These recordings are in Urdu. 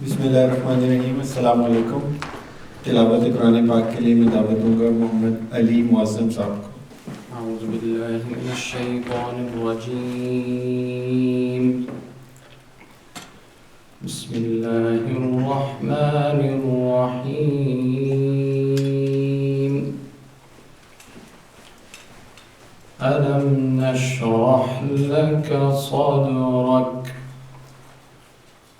بسم اللہ الرحمن الرحیم. السلام علیکم. تلاوت قرآن پاک کے لیے میں دعوت دوں گا محمد علی معظم صاحب کو. اعوذ باللہ من الشیطان الرجیم. بسم اللہ الرحمن الرحیم. ألم نشرح لك صدرك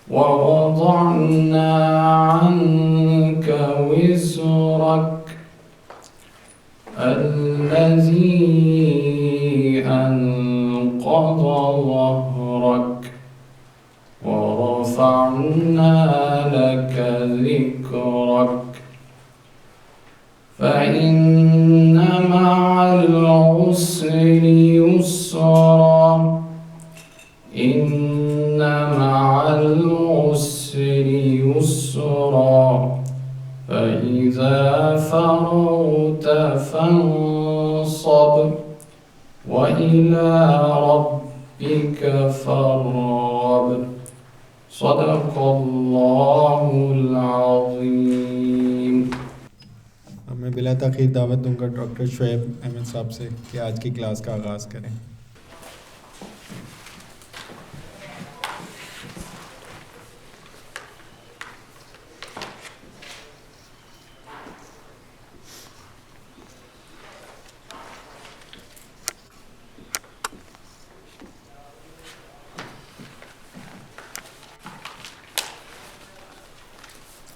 ووضعنا عنك وزرك الذي أنقض ظهرك ورفعنا لك ذكرك فإن مع العسر يسرا إن مع العسر يسرا فإذا فرغت فانصب وإلى ربك فارغب. صدق الله العظيم. میں بلا تاخیر دعوت دوں گا ڈاکٹر شعیب احمد صاحب سے کہ آج کی کلاس کا آغاز کریں.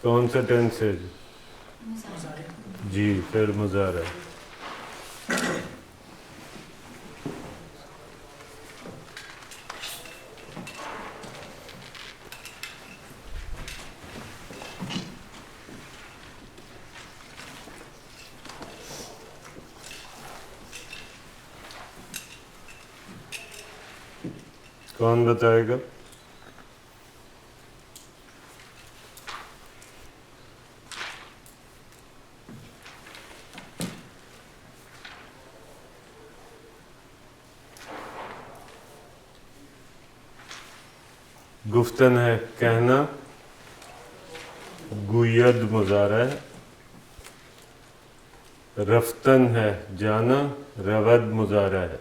کون سا ٹینس ہے جی؟ پھر مضارع. کون بتائے گا؟ گفتن ہے کہنا، گوید مضارع ہے. رفتن ہے جانا، رود مضارع ہے.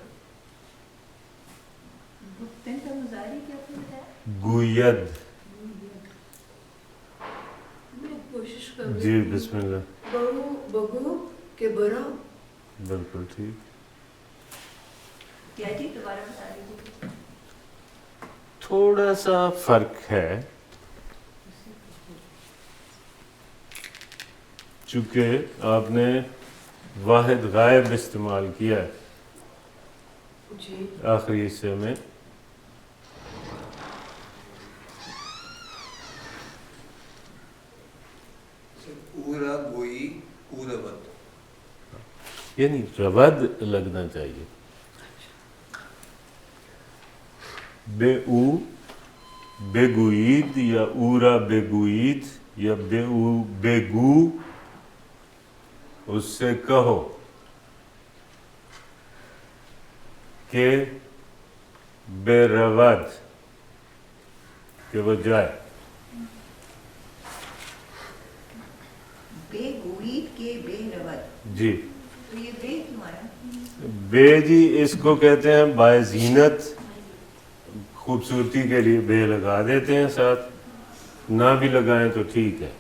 گوید جی بسم اللہ. بگو کہ برو. بالکل ٹھیک. کیا جی دوبارہ بتا دیجیے. تھوڑا سا فرق ہے چونکہ آپ نے واحد غائب استعمال کیا ہے جی آخری حصے میں. اورا گوئی اورود، یعنی رود لگنا چاہیے. بے او بے گوید یا اورا بے گوید یا بے او بے گو، اس سے کہو کہ بے رود کہ وہ جائے. بے گوید کے بے رود. جی تو یہ بے تمہارا بے جی اس کو کہتے ہیں باعزینت، خوبصورتی کے لیے بے لگا دیتے ہیں ساتھ، نہ بھی لگائیں تو ٹھیک ہے.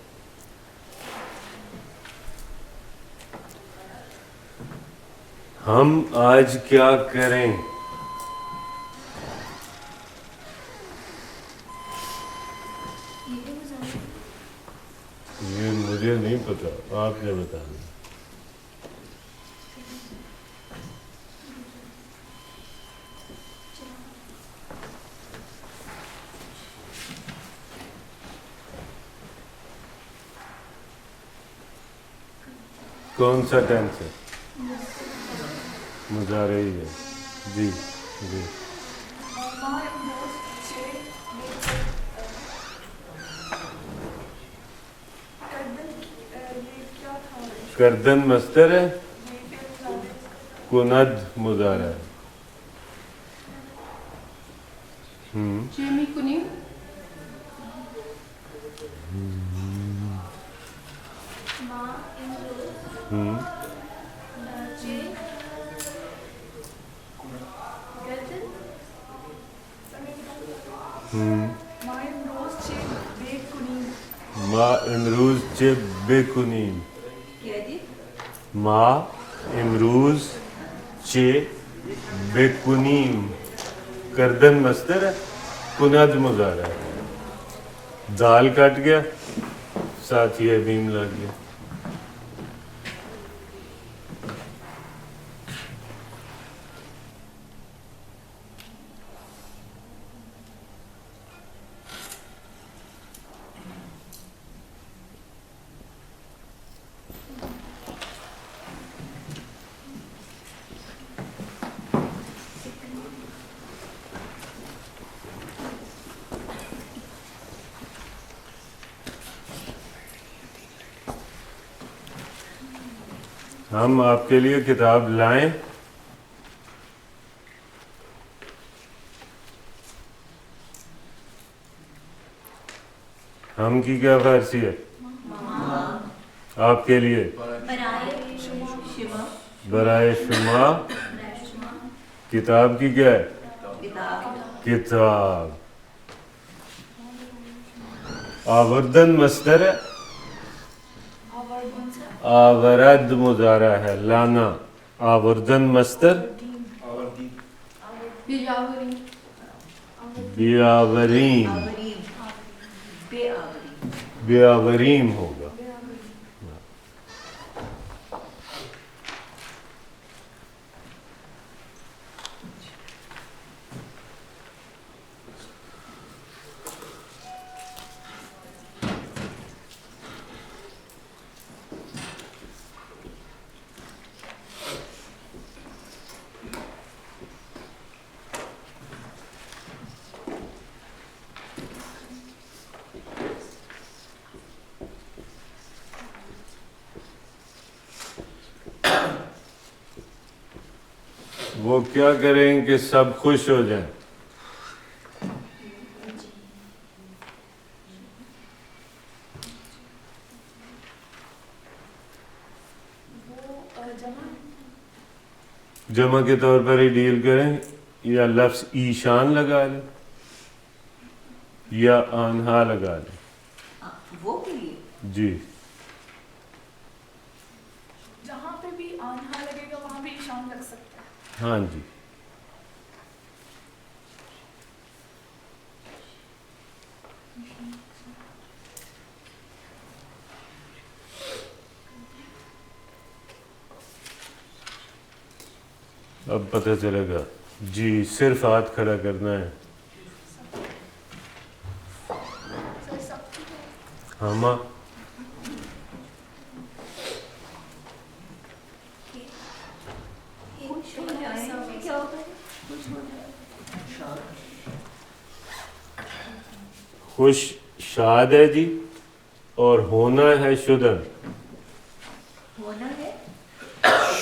ہم آج کیا کریں؟ یہ مجھے نہیں پتا، آپ نے بتانا. کون سا ٹینس ہے؟ مضارع ہی ہے. جی جی کردن مصدر ہے، کند مضارع ہے. جیمی کنی Ma imruz ہم، ce götün ہم، Ma imroz ce bekunin. ما امروز چه بکنیم. کیا جی؟ ما امروز چه بکنیم. کردن مصدر ہے، کناد مضارع ہے. دال کٹ گیا، ساتھ یہ بیم لگ گیا. ہم آپ کے لیے کتاب لائیں. ہم کی کیا فارسی ہے؟ آپ کے لیے beraye شما برائے شما. کتاب کی کیا ہے؟ کتاب کتاب. آوردن مصدر ہے، آورد مضارع ہے، لانا. آوردن مصدر، Biyavari. بیاوریم، آوریم بے آوریم بیاوریم ہوگا. وہ کیا کریں کہ سب خوش ہو جائیں. وہ جمع جمع کے طور پر ہی ڈیل کریں، یا لفظ ایشان لگا لیں یا آنہا لگا لیں. وہ کے لیے جی جہاں پہ بھی آنہا لگے گا وہاں بھی ایشان لگ سکتا ہے. ہاں جی. اب پتہ چلے گا. جی صرف ہاتھ کھڑا کرنا ہے. سر سب کی ہے. ہما خوش ہو جائیں گے کیا ہوتا ہے؟ خوش ہو جائیں خوش شاد ہے جی، اور ہونا ہے شدن. ہونا ہے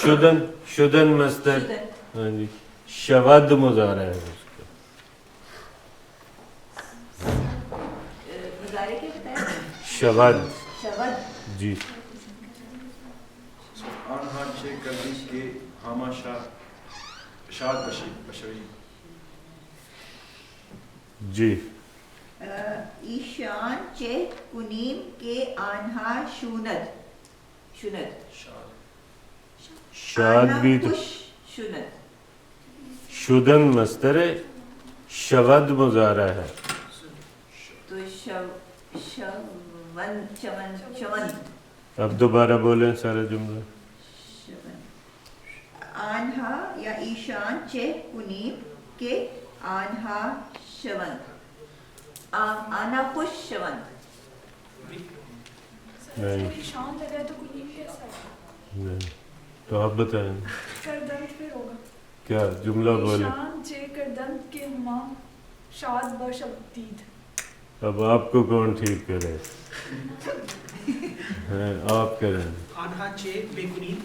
شدن، شدن مصدر. شدن. ہاں جی. شود مضارع ہے اس کا. مظاہرے کے بتائیں شود. شبد جی آنها چه کردی که همه شاد بشوی. جی ایشان چه کنیم که آنها شوند شوند شاد آنها بھی تو خوش شوند شدن مصدر ہے، شود مضارع ہے. تو شون چمن اب دوبارہ بولیں سارا جملہ. آنها یا ایشان چه کنیم که آنها شوند آنها خوش شوند. سر نہیں. جب ایشان لگا ہے تو کنیم کیسا ہے؟ نہیں. تو آپ بتائیں کردنت پھر ہوگا. کیا جملہ بولیں. ایشان چے کردنت کے ہما شاد بشدید. اب آپ کو کون ٹھیک کرے؟ ہیں آپ کریں. آنہا چے بیکنین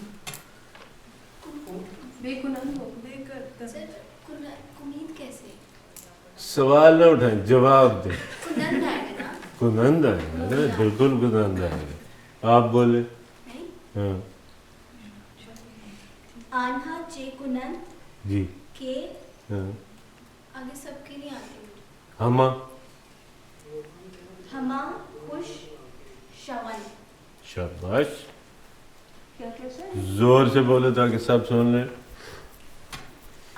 بے کنند ہو بے کردن. سر کنید کیسے؟ سوال نہ اٹھائیں، جواب دیں. کنند آئے گا نا. کنند آئے گا، بالکل کنند آئے گا. آپ بولیں. ہاں آنہا چے کنند جی کے ہاں آگے سب کے نہیں آتی مجھے. ہما ہما خوش شون. شاباش کیا کیسے؟ زور سے بولے تاکہ سب سن لیں.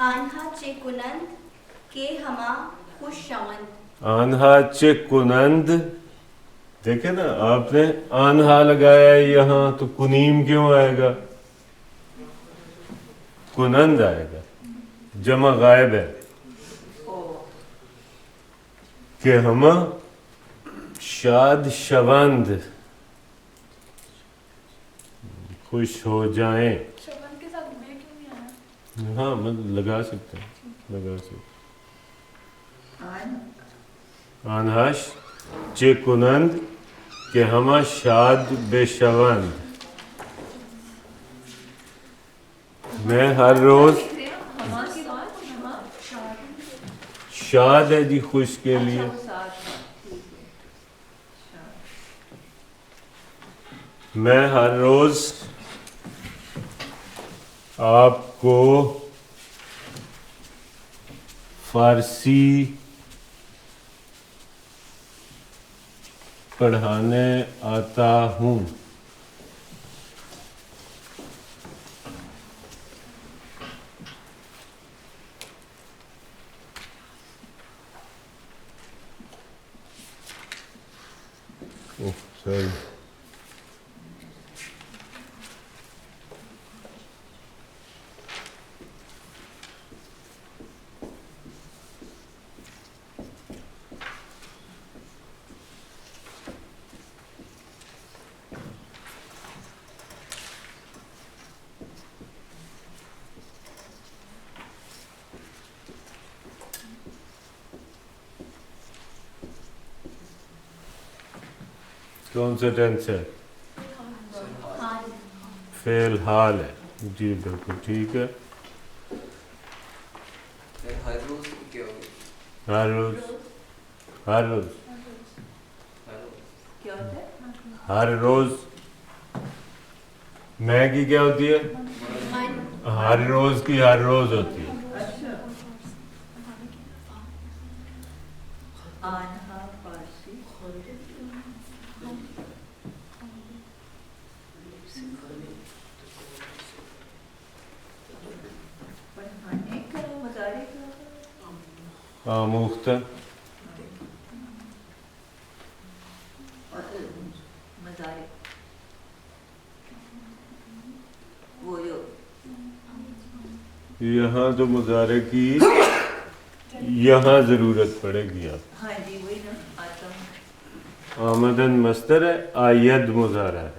آنہا چے کنند کے ہما خوش شون. آنہا چک کنند. دیکھیں نا آپ نے آنہا لگایا ہے یہاں تو کنیم کیوں آئے گا؟ کنند آئے گا. جمع غائب ہے کہ ہم شاد شوند خوش ہو جائیں. شبن کے ساتھ میں کیوں نہیں آیا؟ ہاں میں لگا سکتے ہیں لگا سکتے. آنہاش چے کنند کہ ہم شاد بے شوند. میں ہر روز ہما کی بات ہما شاد ہے جی خوش کے لیے. میں ہر روز آپ کو فارسی پڑھانے آتا ہوں. sorry. کون سا ٹینس ہے؟ فعل حال ہے. جی بالکل ٹھیک ہے. ہر روز کیا ہوگا؟ ہر روز ہر روز کیا ہوتا ہے؟ ہر روز. میں کی کیا ہوتی ہے؟ ہر روز کی ہر روز ہوتی ہے. اچھا آنہا فارسی پڑھانے کا مظاہرے کا آموختہ اور مظاہرے وہ جو یہاں تو مظاہرے کی یہاں ضرورت پڑے گی. آپ ہاں جی وہی نا آتا ہوں. آمدن مصدر ہے. آید مظاہرہ ہے.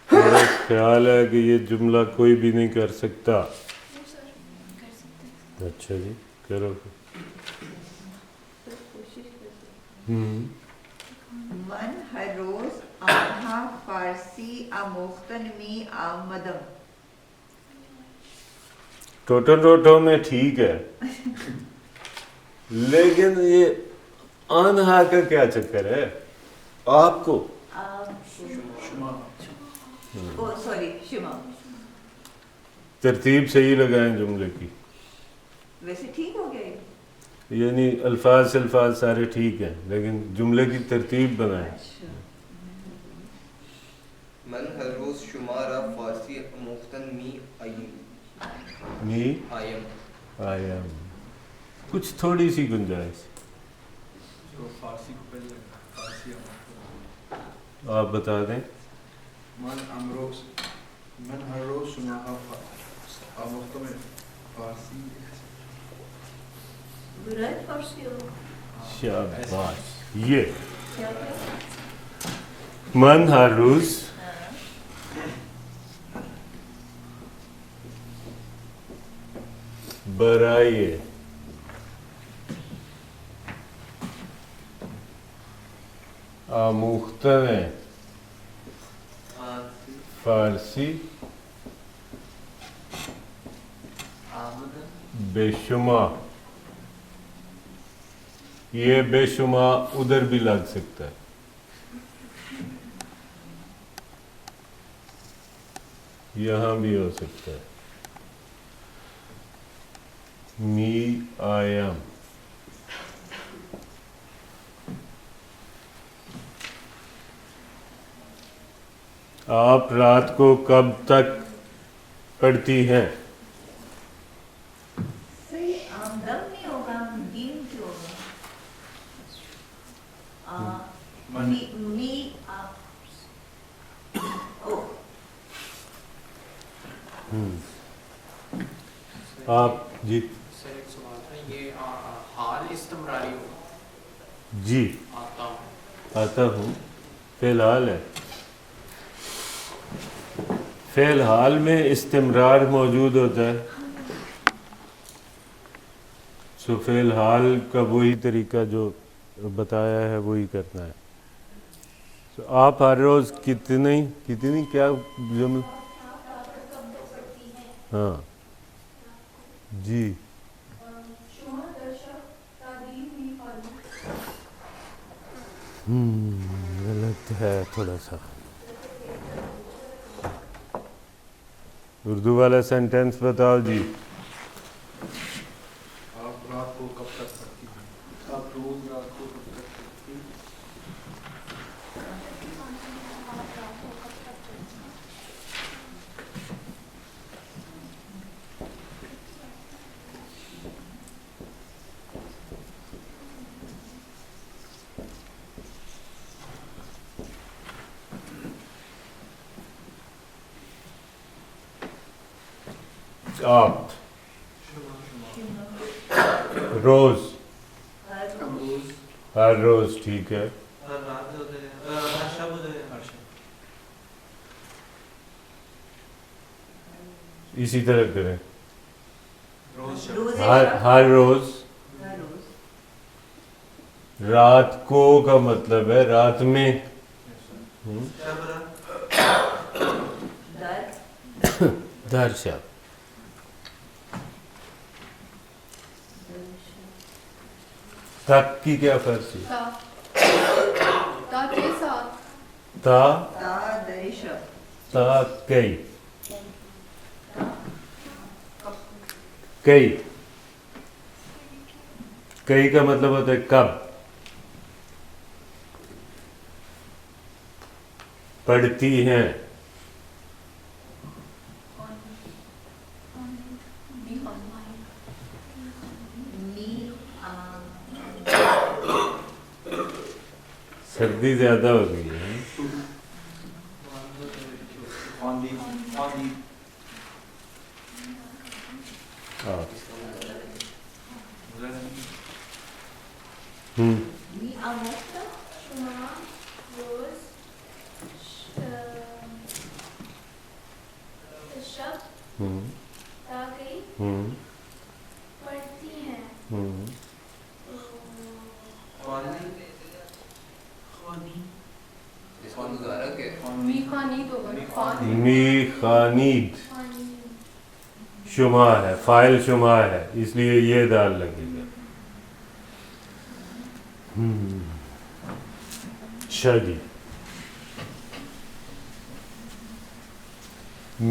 میرا خیال ہے کہ یہ جملہ کوئی بھی نہیں کر سکتا. اچھا جی کرو. کوشش کرتے من ہر روز آنہا فارسی آموختن می آمدم. ٹوٹو میں ٹھیک ہے لیکن یہ آنہا کا کیا چکر ہے آپ کو؟ سوری شما ترتیب صحیح لگائیں جملے کی. ویسے ٹھیک ہو گیا یہ؟ یعنی الفاظ سے الفاظ سارے ٹھیک ہیں لیکن جملے کی ترتیب بنائیں. من ہر روز شمارہ فارسی مختن می آئیم. می آیم کچھ تھوڑی سی گنجائش. فارسی کو پہلے فارسی آپ بتا دیں. من ہر روز شمارہ آموختہ میں فارسی برائے فارسی ہو شاباش. یہ کیا کیا من ہر روز برائے آموختن فارسی بے شمار. یہ بے شمار ادھر بھی لگ سکتا ہے. یہاں بھی ہو سکتا ہے. می آیم. آپ رات کو کب تک پڑھتی ہیں؟ دم نہیں ہوگا, دین کی ہوگا. آپ جی سر ایک سوال تھا, یہ حال استمراری ہوگا؟ جی آتا ہوں. فی الحال ہے. فی الحال میں استمرار موجود ہوتا ہے. سو فی الحال کا وہی طریقہ جو بتایا ہے وہی کرنا ہے. سو آپ ہر روز کتنی کیا جمل؟ ہاں جی غلط ہے تھوڑا سا. اردو والا سینٹینس بتاؤ جی. آپ رات کو کب تک پڑھتی ہیں؟ آپ روز رات کو کب تک پڑھتی ہیں؟ آپ روز ہر روز ٹھیک ہے. اسی طرح کریں. ہر روز. رات کو کا مطلب ہے رات میں. در شب. تک کی کیا فرض ہے؟ تا کئی. کئی کا مطلب ہوتا ہے کب. پڑھتی ہیں. سردی زیادہ ہو گئی ہے. میخانید شمار ہے, فائل شمار ہے, اس لیے یہ دال لگے گا. اچھا جی.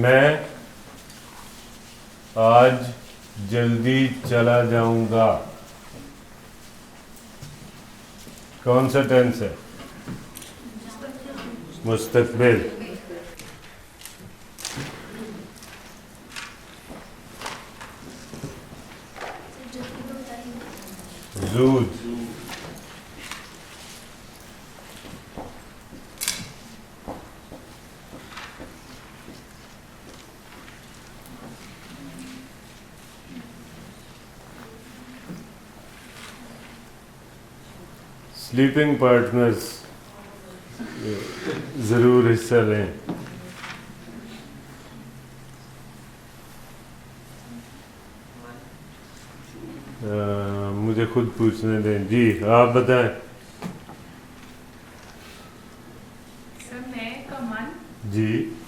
میں آج جلدی چلا جاؤں گا. کون سا ٹینس ہے؟ مستقبل. زود. سلیپنگ پارٹنرز ضرور حصہ لیں. مجھے خود پوچھنے دیں. جی آپ بتائیں. سر میں کا من جی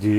جی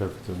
رفتن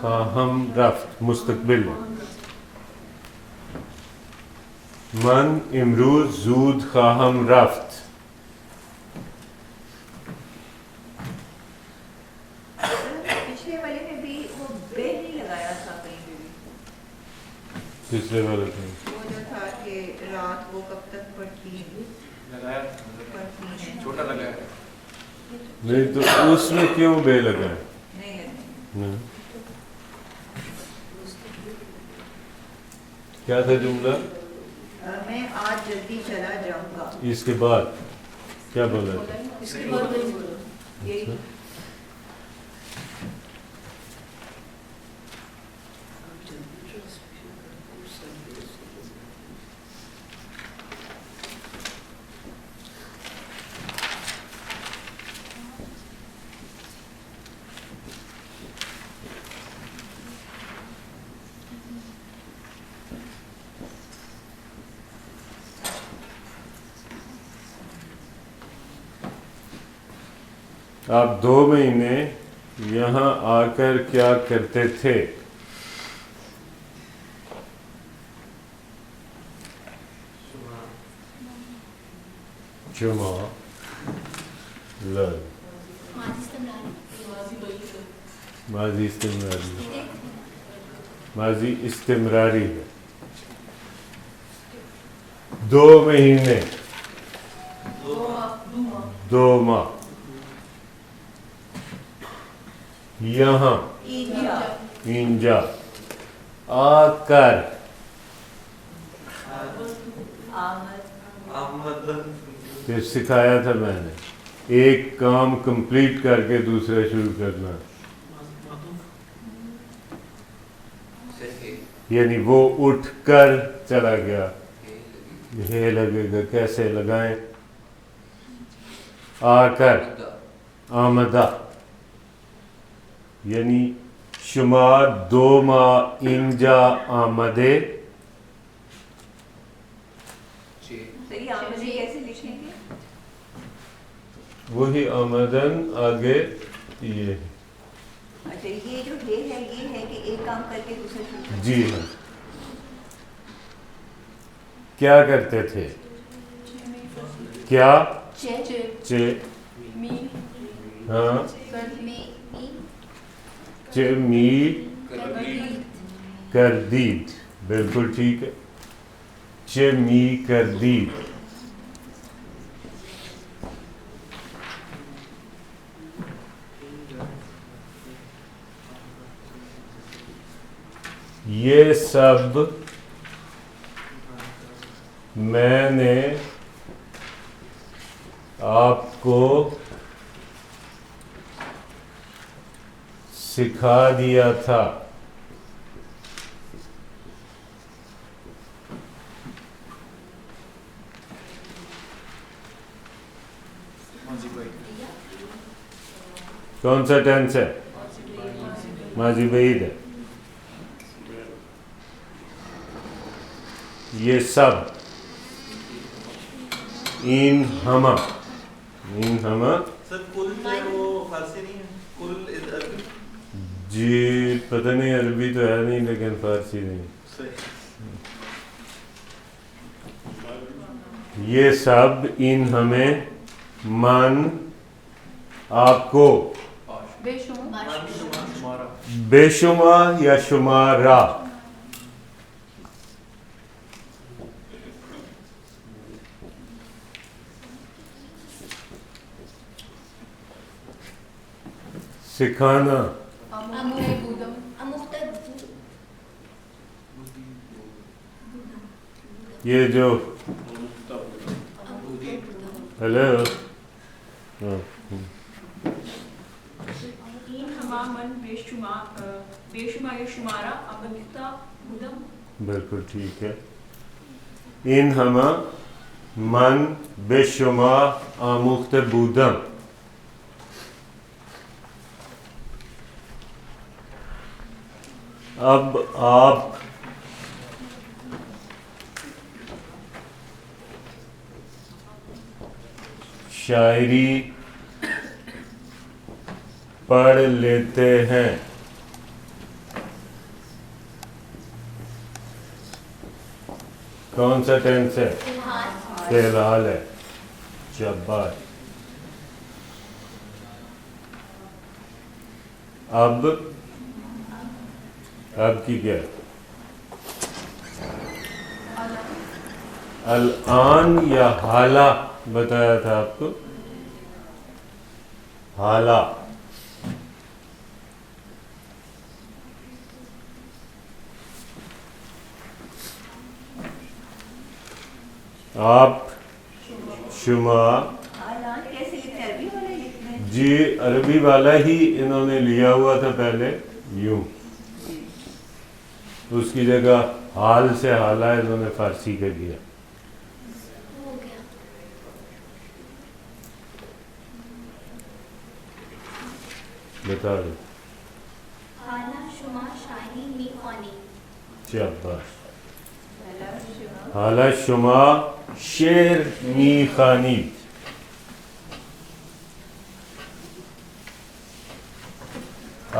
خواہم رفت مستقبل ہے. من امروز زود خواہم رفت. پچھلے والے میں بھی وہ بے نہیں لگایا تھا کہیں پہ بھی. پچھلے والے میں وہ جو تھا کہ رات وہ کب تک پڑتی ہے چھوٹا لگا ہے. نہیں تو اس میں کیوں بے لگا ہے؟ نہیں ہے. کیا تھا جملہ؟ میں آج جلدی چلا جاؤں گا. اس کے بعد کیا بولا تھا؟ اس کے بعد یہی آپ 2 مہینے یہاں آ کر کیا کرتے تھے؟ جمعہ لگ ماضی استمراری ماضی استمراری ہے. 2 مہینے 2 ماہ یہاں اینجا آ کر پھر سکھایا تھا میں نے ایک کام کمپلیٹ کر کے دوسرا شروع کرنا. یعنی وہ اٹھ کر چلا گیا. یہ لگے گا کیسے لگائیں؟ آ کر آمدہ یعنی شمار 2 ماہ اینجا آمدے. صحیح آمدی کیسے لکھیں گے؟ وہی آمدن آگے یہ اچھا یہ جو یہ ہے کہ ایک کام کر کے دوسرا شروع کرنا. جی ہاں. کیا کرتے تھے؟ کیا چے ہاں می کردید. بالکل ٹھیک ہے. می کردید. یہ سب میں نے آپ کو سکھا دیا تھا. کون سا ٹینس ہے؟ ماضی بعید ہے. یہ سب این ہما سر کل جو ہے وہ فارسی نہیں ہے. کل عربی. جی پتہ نہیں عربی تو ہے نہیں لیکن فارسی نہیں. یہ سب ان ہمیں من آپ کو بے شمار یا شمارہ سکھانا. یہ جو ہیلو من بے شمار یا شمارہ آمدہ مدم. بالکل ٹھیک ہے. این ہما من بے شمار آموخت بودم. اب آپ شاعری پڑھ لیتے ہیں. کون سا ٹینس ہے؟ فی الحال ہے. شاباش. اب کی کیا؟ الآن یا حالہ بتایا تھا آپ کو. حالہ. آپ شما الان کیسے لکھتے ہیں؟ عربی والے لکھتے ہیں؟ جی عربی والا ہی انہوں نے لیا ہوا تھا پہلے یوں، اس کی جگہ حال سے حالہ انہوں نے فارسی کا لیا. بتا دو. حالہ شما شاعری می خوانی. شاباش. حالہ شما شعر می خوانید.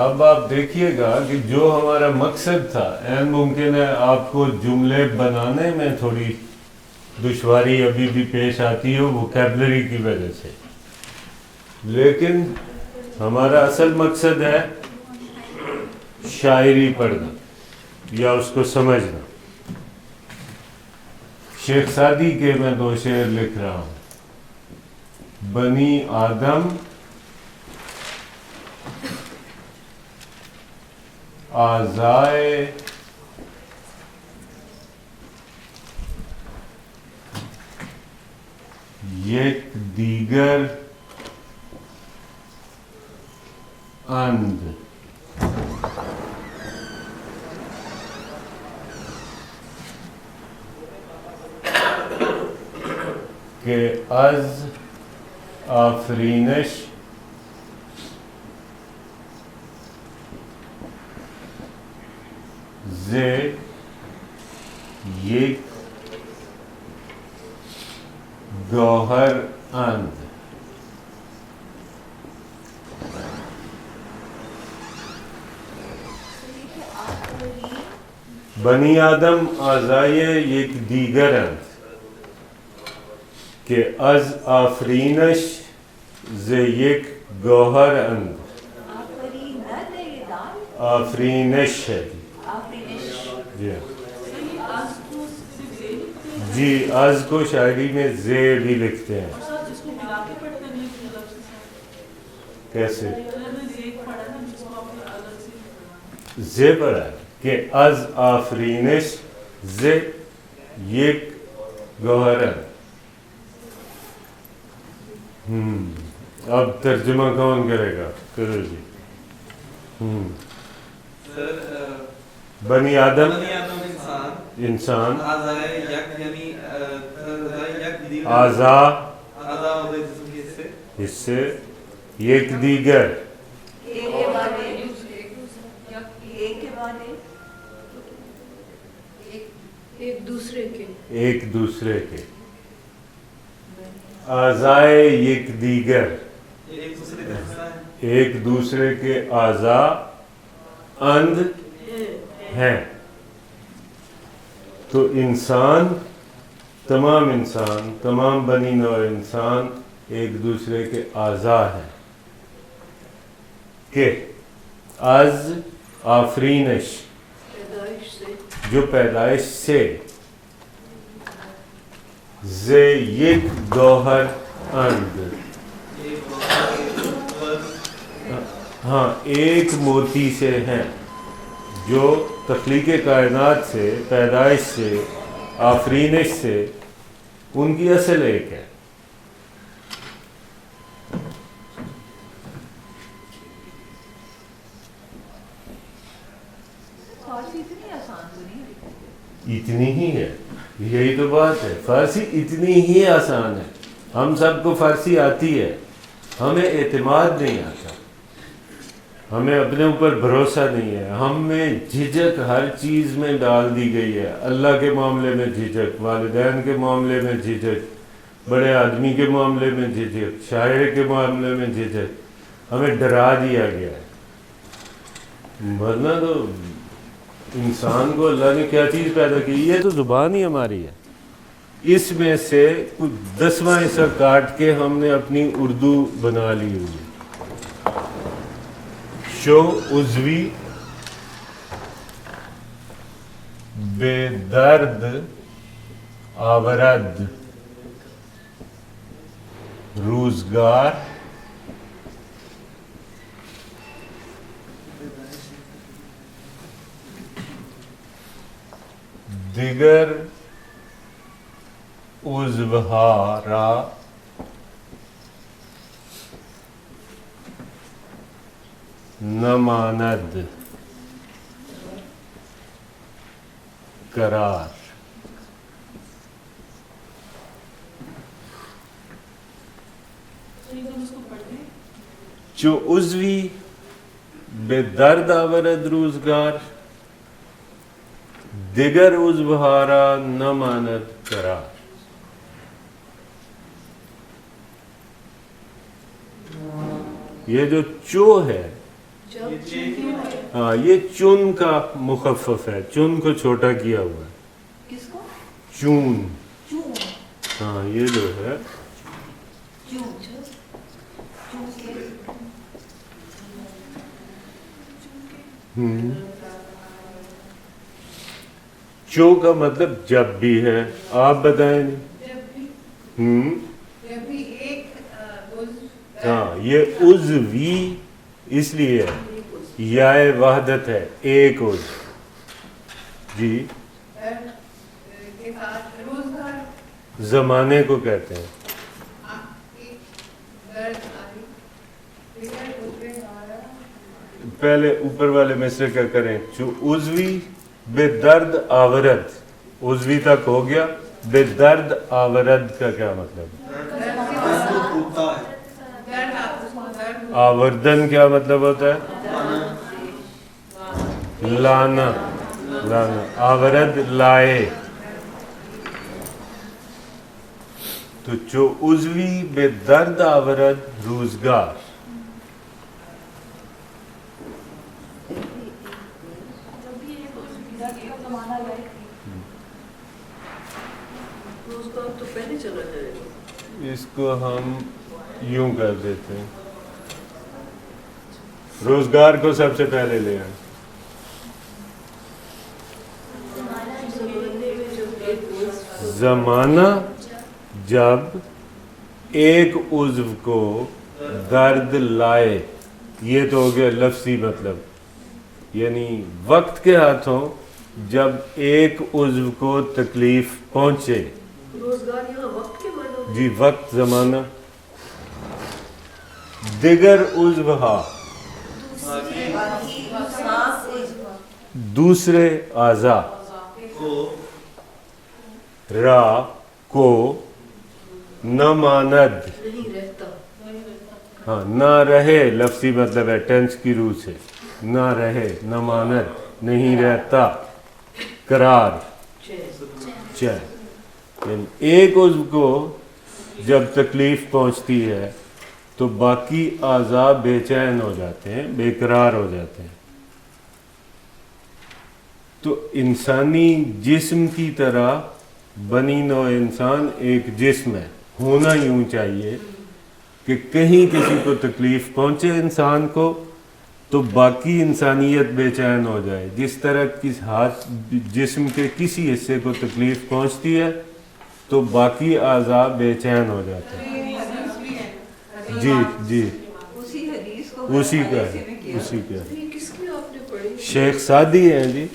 اب آپ دیکھیے گا کہ جو ہمارا مقصد تھا، عین ممکن ہے آپ کو جملے بنانے میں تھوڑی دشواری ابھی بھی پیش آتی ہو ووکیبلری کی وجہ سے، لیکن ہمارا اصل مقصد ہے شاعری پڑھنا یا اس کو سمجھنا. شیخ سعدی کے میں 2 شعر لکھ رہا ہوں. بنی آدم اعضائے یک دیگر اند کہ از آفرینش ز یک گوہر اند. بنی آدم اعضائے یک دیگر اند کہ از آفرینش ز یک گوہر اند. آفرینش ہے جی. جی از کو شاعری میں زے بھی لکھتے ہیں. کیسے؟ زے پڑھا ہے کہ از آفرینش ز یک گوہرن. اب ترجمہ کون کرے گا؟ کرو جی. بنی آدم انسان اعضا حصے یک دیگر ایک دوسرے کے اعضائے یک دیگر ایک دوسرے کے اعضا اند ہیں. تو انسان تمام بنی نوع انسان ایک دوسرے کے اعضا ہیں کہ از آفرینش جو پیدائش سے ز یک گوہر اند ہاں ایک موتی سے ہیں جو تخلیق کائنات سے پیدائش سے آفرینش سے ان کی اصل ایک ہے. اتنی ہی ہے، یہی تو بات ہے. فارسی اتنی ہی آسان ہے. ہم سب کو فارسی آتی ہے، ہمیں اعتماد نہیں آتا. ہمیں اپنے اوپر بھروسہ نہیں ہے، ہم میں جھجک ہر چیز میں ڈال دی گئی ہے، اللہ کے معاملے میں جھجک، والدین کے معاملے میں جھجک، بڑے آدمی کے معاملے میں جھجک، شاعر کے معاملے میں جھجک، ہمیں ڈرا دیا گیا ہے۔ ورنہ تو انسان کو اللہ نے کیا چیز پیدا کی، یہ تو زبان ہی ہماری ہے، اس میں سے کچھ 10واں حصہ کاٹ کے ہم نے اپنی اردو بنا لی ہوئی ہے۔ شو عضوی بے درد آورد روزگار دیگر عضوها را نماند قرار۔ جو عضوی بے درد آورد روزگار دیگر عضوها را نماند قرار۔ یہ جو چو ہے، ہاں یہ چن کا مخفف ہے، چن کو چھوٹا کیا ہوا ہے، کس کو؟ چون، چون، ہاں یہ جو ہے چون، چون کے چو کا مطلب جب بھی ہے، آپ بتائیں۔ جب بھی ایک ہاں یہ عضوی اس لیے ہے، یا وحدت ہے، ایک عضو جی، زمانے کو کہتے ہیں۔ پہلے اوپر والے مصرے کا کریں، جو عضوی بے درد آورد، عضوی تک ہو گیا، بے درد آورد کا کیا مطلب؟ آوردن کیا مطلب ہوتا ہے؟ لانا، لانا، آورد لائے۔ تو جو عضوی بے درد آورد روزگار، اس کو ہم یوں کر دیتے ہیں، روزگار کو سب سے پہلے لے آئیں۔ زمانہ جب ایک عضو کو درد لائے، یہ تو ہو گیا لفظی مطلب، یعنی وقت کے ہاتھوں جب ایک عضو کو تکلیف پہنچے۔ روزگار یہاں وقت کے معنی؟ جی وقت، زمانہ۔ دیگر عضوہا، دوسرے اعضاء، را کو نہ ماند، ہاں نہ رہے، لفظی مطلب ہے ٹینس کی روح سے، نہ رہے، نہ ماند نہیں رہتا، قرار چین۔ یعنی ایک عضو کو جب تکلیف پہنچتی ہے تو باقی اعضاء بے چین ہو جاتے ہیں، بے قرار ہو جاتے ہیں۔ تو انسانی جسم کی طرح بنی نوع انسان ایک جسم ہے، ہونا یوں چاہیے کہ کہیں کسی کو تکلیف پہنچے انسان کو تو باقی انسانیت بے چین ہو جائے۔ جس طرح کس ہاتھ جسم کے کسی حصے کو تکلیف پہنچتی ہے تو باقی اعضاء بے چین ہو جاتے ہیں۔ جی جی اسی حدیث کو اسی کا ہے، اسی کا ہے۔ شیخ سعدی ہیں جی،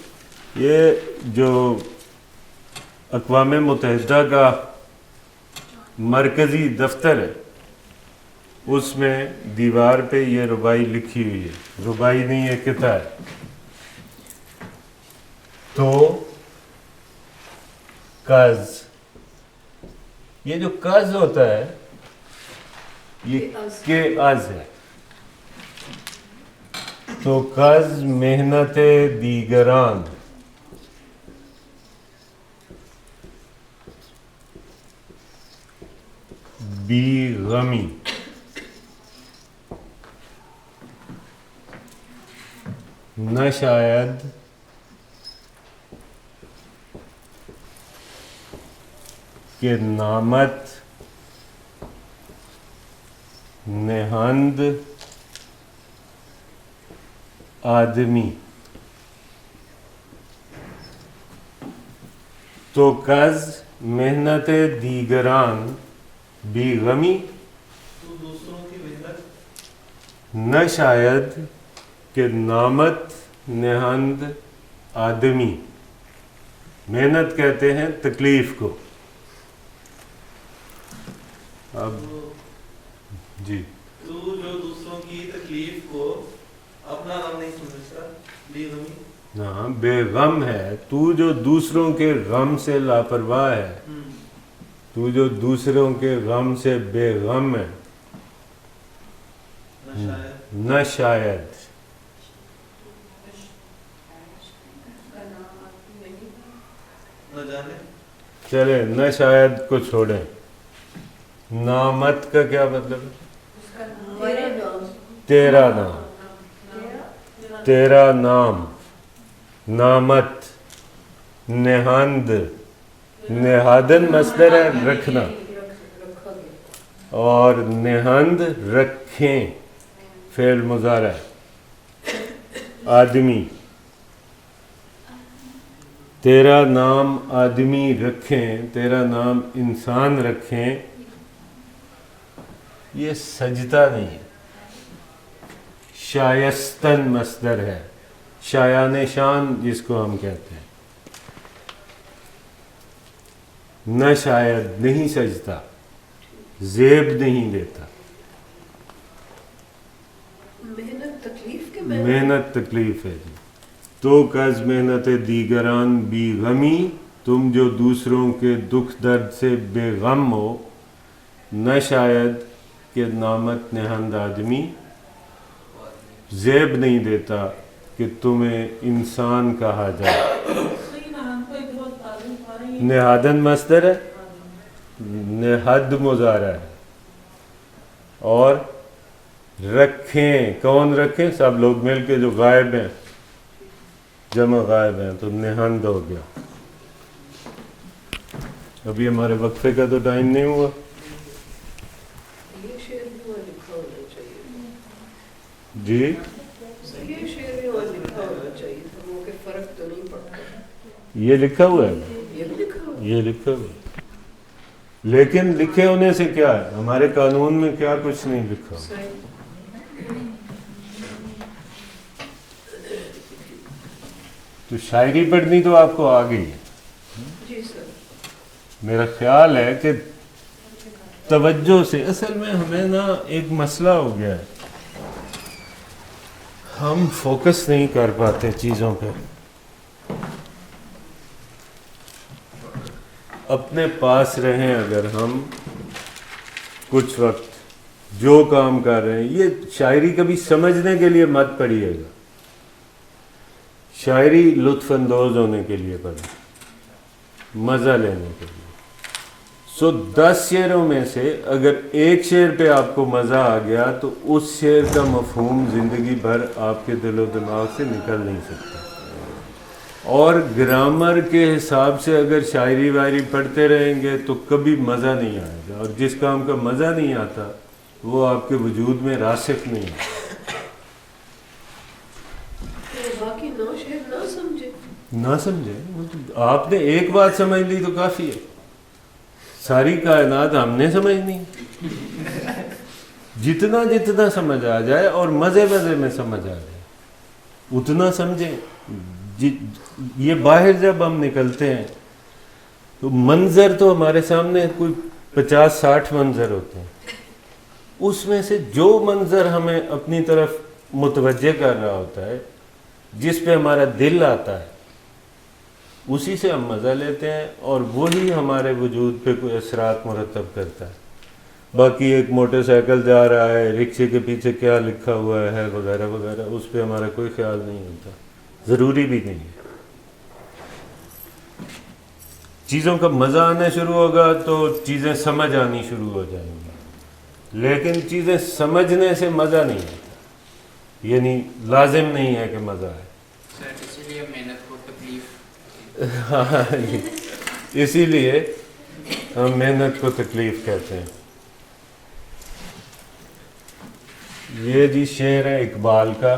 یہ جو اقوام متحدہ کا مرکزی دفتر ہے اس میں دیوار پہ یہ ربائی لکھی ہوئی ہے، ربائی نہیں ہے کتا ہے۔ تو قز، یہ جو قز ہوتا ہے یہ کے از ہے، تو کز محنت دیگران بی غمی نہ شاید کہ نامت نہند آدمی تو کز محنت دیگران بی غمی تو دوسروں کی محنت نہ شاید کہ نامت نہند آدمی. محنت کہتے ہیں تکلیف کو. اب جی تو جو دوسروں کی تکلیف کو اپنا غم نہیں سمجھتا بے غمی. ہاں بے غم ہے. تو جو دوسروں کے غم سے لاپرواہ ہے, تو جو دوسروں کے غم سے بے غم ہے, نہ شاید نہ جانے. چلے نہ شاید کو چھوڑیں. نامت کا کیا مطلب ہے؟ تیرا نام, تیرا نام. نامت نہند, نہادن مصدر ہے رکھنا, اور نہند رکھیں فعل مضارع ہے. آدمی, تیرا نام آدمی رکھیں, تیرا نام انسان رکھیں. یہ سجدہ نہیں ہے, شائستن مصدر ہے. شایان شان جس کو ہم کہتے ہیں. نہ شاید نہیں سجتا, زیب نہیں دیتا. محنت تکلیف کے محنت تکلیف ہے جی. تو کز محنت دیگران بی غمی, تم جو دوسروں کے دکھ درد سے بے غم ہو. نہ شاید کہ نامت نہند آدمی, زیب نہیں دیتا کہ تمہیں انسان کہا جائے. نہادن مصدر ہے, نہد مضارع ہے. اور رکھیں, کون رکھیں؟ سب لوگ مل کے جو غائب ہیں, جمع غائب ہیں, تو نہند ہو گیا. ابھی ہمارے وقفے کا تو ٹائم نہیں ہوا. جی یہ لکھا ہوا ہے, یہ لکھا ہوا ہے. لیکن لکھے ہونے سے کیا ہے؟ ہمارے قانون میں کیا کچھ نہیں لکھا. تو شاعری پڑھنی تو آپ کو آ گئی ہے. میرا خیال ہے کہ توجہ سے, اصل میں ہمیں نا ایک مسئلہ ہو گیا ہے, ہم فوکس نہیں کر پاتے چیزوں پہ. اپنے پاس رہیں اگر ہم کچھ وقت جو کام کر رہے ہیں. یہ شاعری کبھی سمجھنے کے لیے مت پڑھیے گا, شاعری لطف اندوز ہونے کے لیے پڑھیں, مزہ لینے کے لیے. 10 شعروں میں سے اگر ایک شعر پہ آپ کو مزہ آ گیا تو اس شعر کا مفہوم زندگی بھر آپ کے دل و دماغ سے نکل نہیں سکتا. اور گرامر کے حساب سے اگر شاعری وائری پڑھتے رہیں گے تو کبھی مزہ نہیں آئے گا, اور جس کام کا مزہ نہیں آتا وہ آپ کے وجود میں راسخ نہیں ہے. باقی 9 شعر نہ سمجھے, آپ نے ایک بات سمجھ لی تو کافی ہے. ساری کائنات ہم نے سمجھنی. جتنا جتنا سمجھ آ جائے اور مزے مزے میں سمجھ آ جائے اتنا سمجھیں. یہ باہر جب ہم نکلتے ہیں تو منظر تو ہمارے سامنے کوئی 50-60 منظر ہوتے ہیں. اس میں سے جو منظر ہمیں اپنی طرف متوجہ کر رہا ہوتا ہے, جس پہ ہمارا دل آتا ہے, اسی سے ہم مزہ لیتے ہیں, اور وہی ہمارے وجود پہ کوئی اثرات مرتب کرتا ہے. باقی ایک موٹر سائیکل جا رہا ہے، رکشے کے پیچھے کیا لکھا ہوا ہے وغیرہ وغیرہ، اس پہ ہمارا کوئی خیال نہیں ہوتا، ضروری بھی نہیں ہے۔ چیزوں کا مزہ آنا شروع ہوگا تو چیزیں سمجھ آنی شروع ہو جائیں گی، لیکن چیزیں سمجھنے سے مزہ نہیں آتا، یعنی لازم نہیں ہے کہ مزہ آئے۔ سر اسی لیے محنت کو تکلیف، ہاں اسی لیے ہم محنت کو تکلیف کہتے ہیں۔ یہ جی شعر ہے اقبال کا،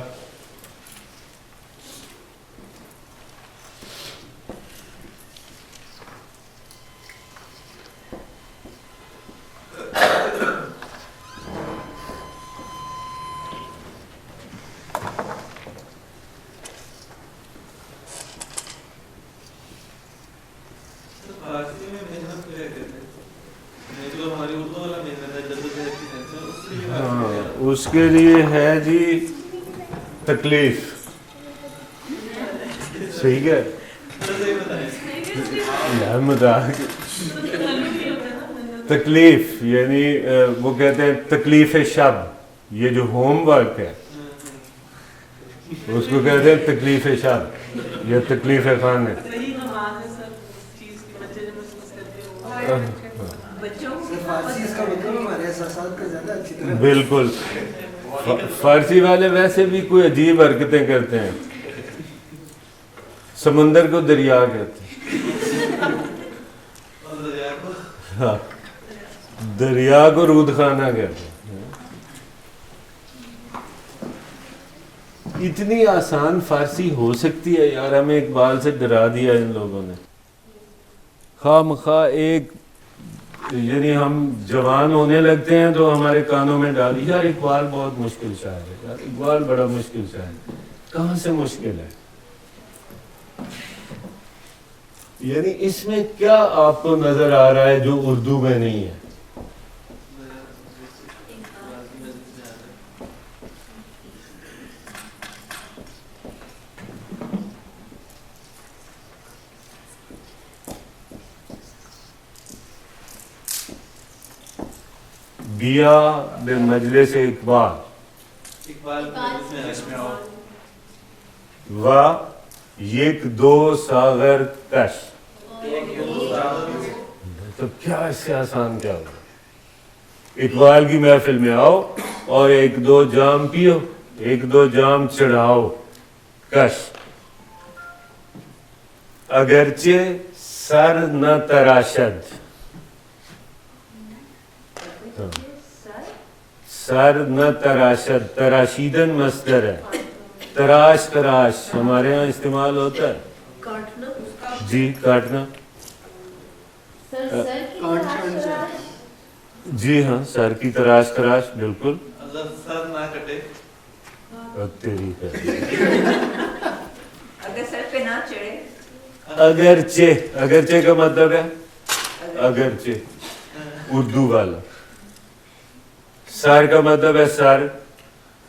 فارسی میں محنت کیا کہتے ہیں؟ جو ہماری اردو والا محنت ہے، جدوجہد کی ٹینشن، اس کے لیے ہاں اس کے لیے ہے جی تکلیف، صحیح ہے یار مذاق، تکلیف یعنی وہ کہتے ہیں تکلیف شب، یہ جو ہوم ورک ہے اس کو کہتے ہیں تکلیف شب یا تکلیف خانے۔ بالکل، فارسی والے ویسے بھی کوئی عجیب حرکتیں کرتے ہیں، سمندر کو دریا کہتے ہیں، ہاں دریا کو رود خانہ کہتے ہیں۔ اتنی آسان فارسی ہو سکتی ہے یار، ہمیں اقبال سے ڈرا دیا ان لوگوں نے، خواہ مخواہ ایک یعنی ہم جوان ہونے لگتے ہیں تو ہمارے کانوں میں ڈالی یار اقبال بہت مشکل شاعر ہے، یار اقبال بڑا مشکل شاعر ہے۔ کہاں سے مشکل ہے؟ یعنی اس میں کیا آپ کو نظر آ رہا ہے جو اردو میں نہیں ہے؟ بیا بالمجلس اقبال و یک دو ساغر کش، تو کیا اس سے آسان کیا ہوگا؟ اقبال کی محفل میں آؤ اور ایک دو جام پیو، ایک دو جام چڑھاؤ کش، اگرچہ سر نہ تراشد، سر نہ تراشد، تراشیدن مصدر ہے، تراش تراش ہمارے ہاں استعمال ہوتا ہے جی، کاٹنا، جی ہاں سر کی تراش تراش، بالکل سر نہ کٹے، تیری اگر سر پہ نہ چڑھے، اگرچہ، اگرچہ کا مطلب ہے اگرچہ اردو والا، سر کا مطلب ہے سر،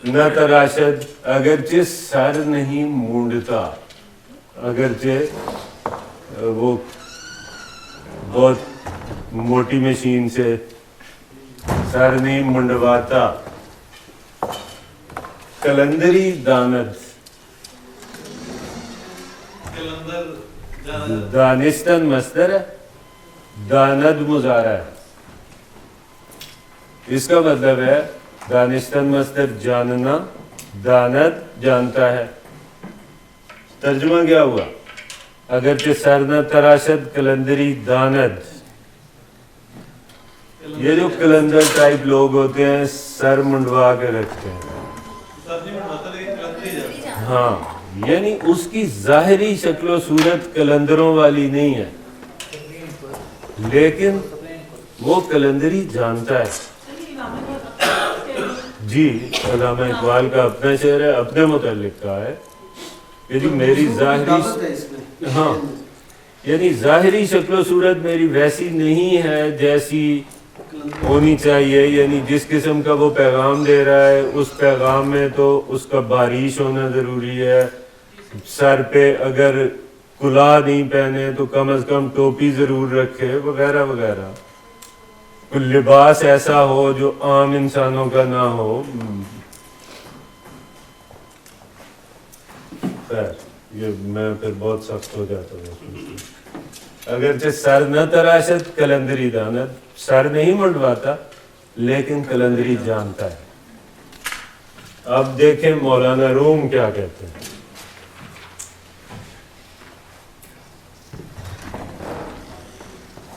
نہ تراشد اگرچہ سر نہیں مونڈتا، اگرچہ وہ بہت موٹی مشین سے سر نہیں منڈواتا، کلندری داند، دانستن مصدر ہے، داند مضارع ہے، اس کا مطلب ہے دانستن مصدر جاننا، داند جانتا ہے۔ ترجمہ کیا ہوا؟ اگرچہ سر نہ تراشد کلندری داند، یہ جو کلندر ٹائپ لوگ ہوتے ہیں سر منڈوا کے رکھتے ہیں، ہاں یعنی اس کی ظاہری شکل و صورت کلندروں والی نہیں ہے، لیکن وہ کلندری جانتا ہے۔ جی علامہ اقبال کا اپنا شعر ہے، اپنے متعلق کا ہے، یہ جی میری ظاہری، ہاں یعنی ظاہری شکل و صورت میری ویسی نہیں ہے جیسی ہونی چاہیے، یعنی جس قسم کا وہ پیغام دے رہا ہے اس پیغام میں تو اس کا باریش ہونا ضروری ہے، سر پہ اگر کلا نہیں پہنے تو کم از کم ٹوپی ضرور رکھے، وغیرہ وغیرہ۔ کوئی لباس ایسا ہو جو عام انسانوں کا نہ ہو. خیر یہ میں پھر بہت سخت ہو جاتا ہوں. اگرچہ سر نہ تراشت کلندری داند، سر نہیں منڈواتا لیکن کلندری جانتا ہے. اب دیکھیں مولانا روم کیا کہتے ہیں.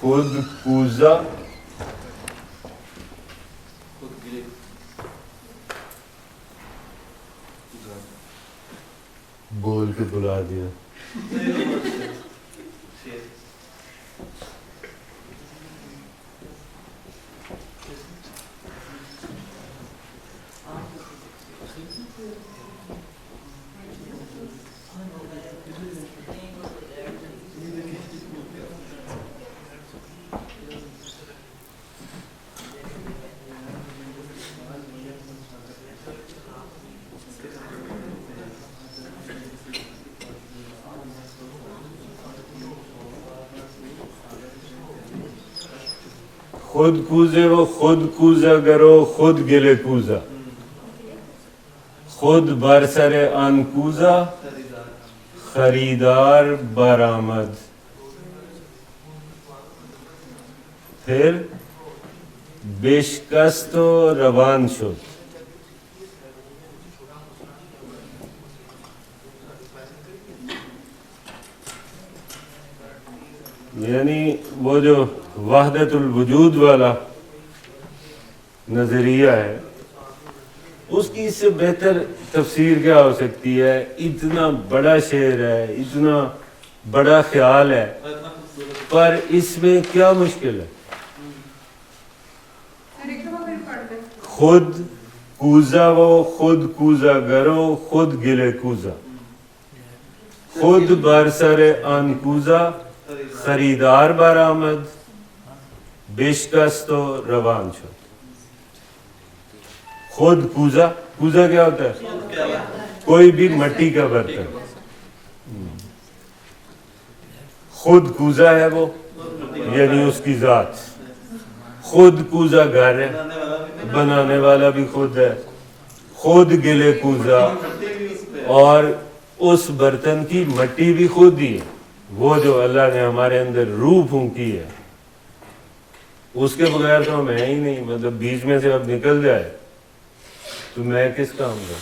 خود کوزہ خود گرے بول کے بلا دیا. خود کوزے وہ خود کوزہ گرو خود گلے کوزہ، خود برسر آن کوزہ خریدار برآمد. پھر بشکست و روان شد. یعنی وہ جو وحدت الوجود والا نظریہ ہے اس کی اس سے بہتر تفسیر کیا ہو سکتی ہے. اتنا بڑا شعر ہے، اتنا بڑا خیال ہے، پر اس میں کیا مشکل ہے. خود کوزہ وہ خود کوزہ گرو خود گلے کوزہ، خود برسر آن کوزہ خریدار برآمد، بشکست و روان شد. خود کوزہ، کوزہ کیا ہوتا ہے؟ کوئی بھی مٹی کا برتن. خود کوزہ ہے وہ یعنی اس کی ذات. خود کوزہ گھر ہے، بنانے والا بھی خود ہے. خود گلے کوزہ، اور اس برتن کی مٹی بھی خود ہی ہے. وہ جو اللہ نے ہمارے اندر روح پھونکی ہے اس کے بغیر تو میں ہی نہیں. مطلب بیچ میں سے اب نکل جائے تو میں کس کام کا.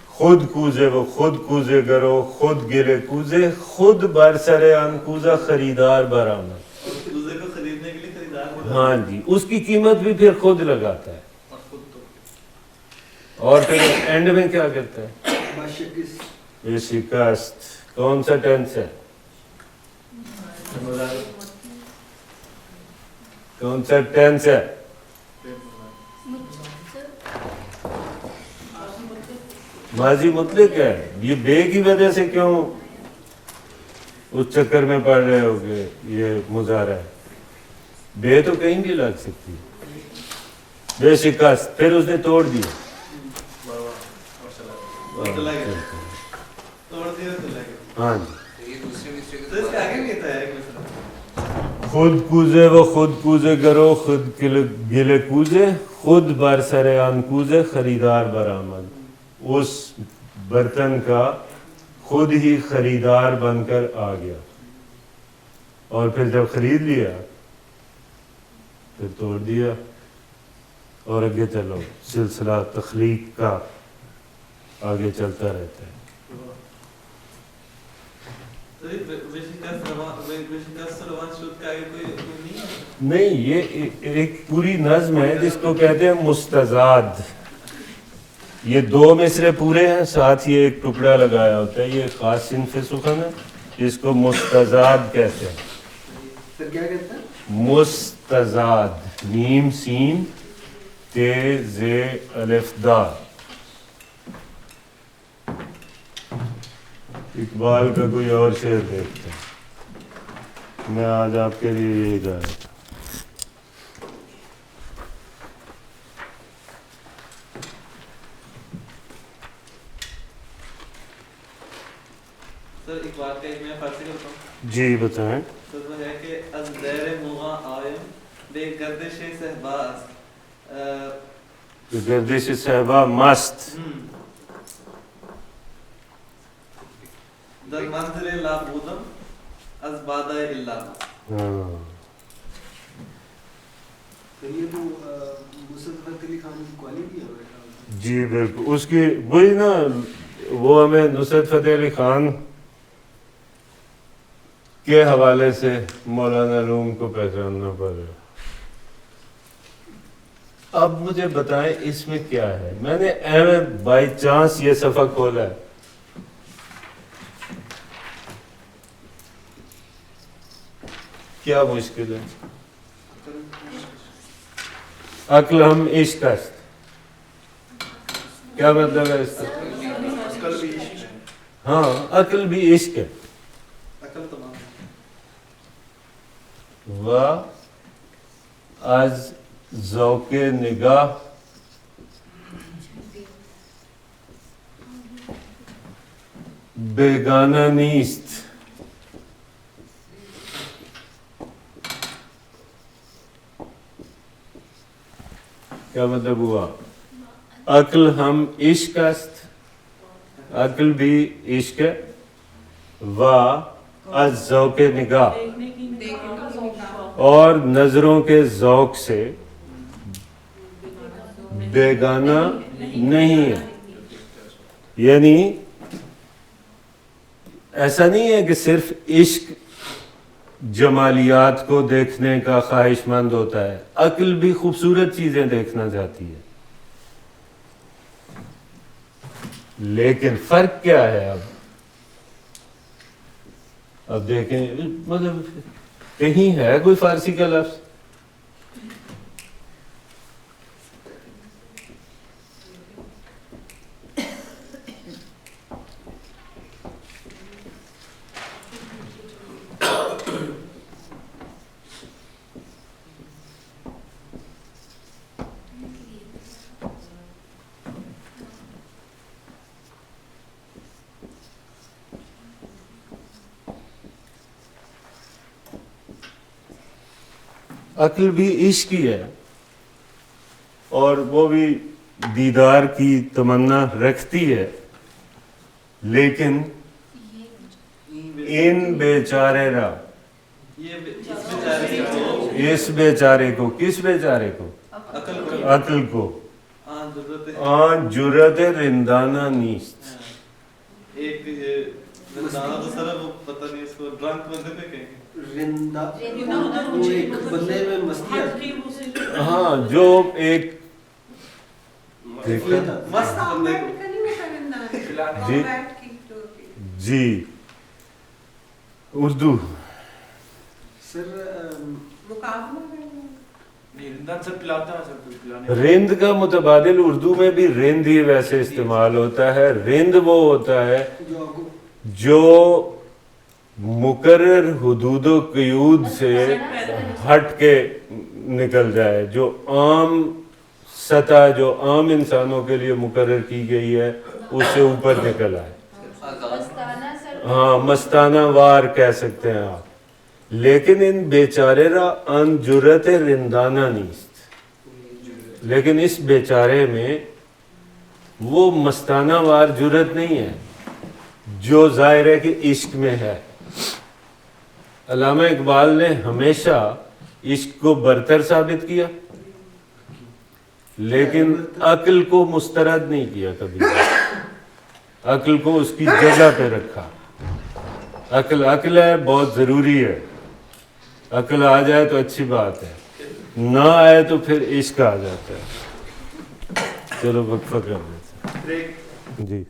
خود کوزے وہ خود کوزے گرو خود گلے کوزے، خود برسر آن کوزہ خریدار برآمد. کوزے کو خریدنے کے لیے خریدار. ہاں جی، اس کی قیمت بھی پھر خود لگاتا ہے. اور پھر اینڈ میں کیا کرتا ہے؟ یہ شکست. کون سا ٹینس ہے؟ کون سا ٹینس ہے؟ ماضی مطلق ہے. یہ بے کی وجہ سے کیوں اس چکر میں پڑ رہے ہو کہ یہ مظاہرہ ہے؟ بے تو کہیں بھی لگ سکتی ہے. بے شکست، پھر اس نے توڑ دیا. ہاں جی. خود کوزے وہ خود کوزے گرو خود گلے کوزے، خود برسر آن کوزے خریدار برآمد. اس برتن کا خود ہی خریدار بن کر آ گیا، اور پھر جب خرید لیا پھر توڑ دیا. اور آگے چلو، سلسلہ تخلیق کا آگے چلتا رہتا ہے. نہیں، یہ ایک پوری نظم ہے جس کو کہتے ہیں مستزاد. یہ 2 مصرے پورے ہیں، ساتھ یہ ایک ٹکڑا لگایا ہوتا ہے. یہ خاص صنف سخن ہے جس کو مستزاد کہتے ہیں. پھر کیا کہتے ہیں؟ مستزاد، میم سین تے زے الف دا. اقبال کا کوئی اور شعر دیکھتے ہیں. میں آج آپ کے لیے یہی گا رہا تھا. سر ایک بات ہے، میں فارسی کرتا ہوں. جی بتائیں. سر وہ ہے کہ از دیر مغا آئم بے گردش صحباز گردش صحبا مست. در منظر لا بودم از بادہ الا ما. یہ تو مسعد فتح علی خان کی کوالٹی ہے. جی بالکل اس کی وہی نا, وہ ہمیں نصرت فتح علی خان کے حوالے سے مولانا روم کو پہچاننا پڑا. اب مجھے بتائیں اس میں کیا ہے. میں نے بائی چانس یہ صفحہ کھولا ہے, کیا مشکل ہے؟ عقل ہم عشق است. کیا مطلب ہے اس کا؟ ہاں عقل بھی عشق ہے. عقل تمام و از ذوق نگاه بیگانه نیست. کیا مطلب ہوا؟ عقل ہم عشق است, عقل بھی عشق ہے. و از ذوق نگاہ, اور نظروں کے ذوق سے بیگانہ نہیں ہے. یعنی ایسا نہیں ہے کہ صرف عشق جمالیات کو دیکھنے کا خواہش مند ہوتا ہے, عقل بھی خوبصورت چیزیں دیکھنا چاہتی ہے. لیکن فرق کیا ہے؟ اب دیکھیں, مطلب کہیں ہے کوئی فارسی کا لفظ؟ عقل بھی عشق ہی ہے, اور وہ بھی دیدار کی تمنا رکھتی ہے. لیکن ان بیچارے را, یہ اس بیچارے کو, اس بیچارے کو, کس بیچارے کو؟ عقل کو, عقل کو ضرورت آن جرت رندانہ نیست. ایک رندانہ تو سر وہ پتہ نہیں اس کو ڈرنک بندے پہ کہیں گے. رندہ وہ ایک بندے میں مستی آتی ہے. ہاں جو ایک مست بندے کو. جی جی اردو سر رند کا متبادل اردو میں بھی رند ہی ویسے استعمال ہوتا ہے. رند وہ ہوتا ہے جو مقرر حدود و قیود سے ہٹ کے نکل جائے, جو عام سطح, جو عام انسانوں کے لیے مقرر کی گئی ہے اس سے اوپر نکل آئے. ہاں مستانہ وار کہہ سکتے ہیں آپ. لیکن ان بیچارے را ان جرت رندانہ نیست. لیکن اس بیچارے میں وہ مستانہ وار جرت نہیں ہے جو ظاہر ہے کہ عشق میں ہے. علامہ اقبال نے ہمیشہ عشق کو برتر ثابت کیا, لیکن عقل کو مسترد نہیں کیا کبھی. عقل کو اس کی جگہ پہ رکھا. عقل عقل ہے, بہت ضروری ہے. عقل آ جائے تو اچھی بات ہے, نہ آئے تو پھر عشق آ جاتا ہے. چلو وقفہ کر لیتے ہیں. جی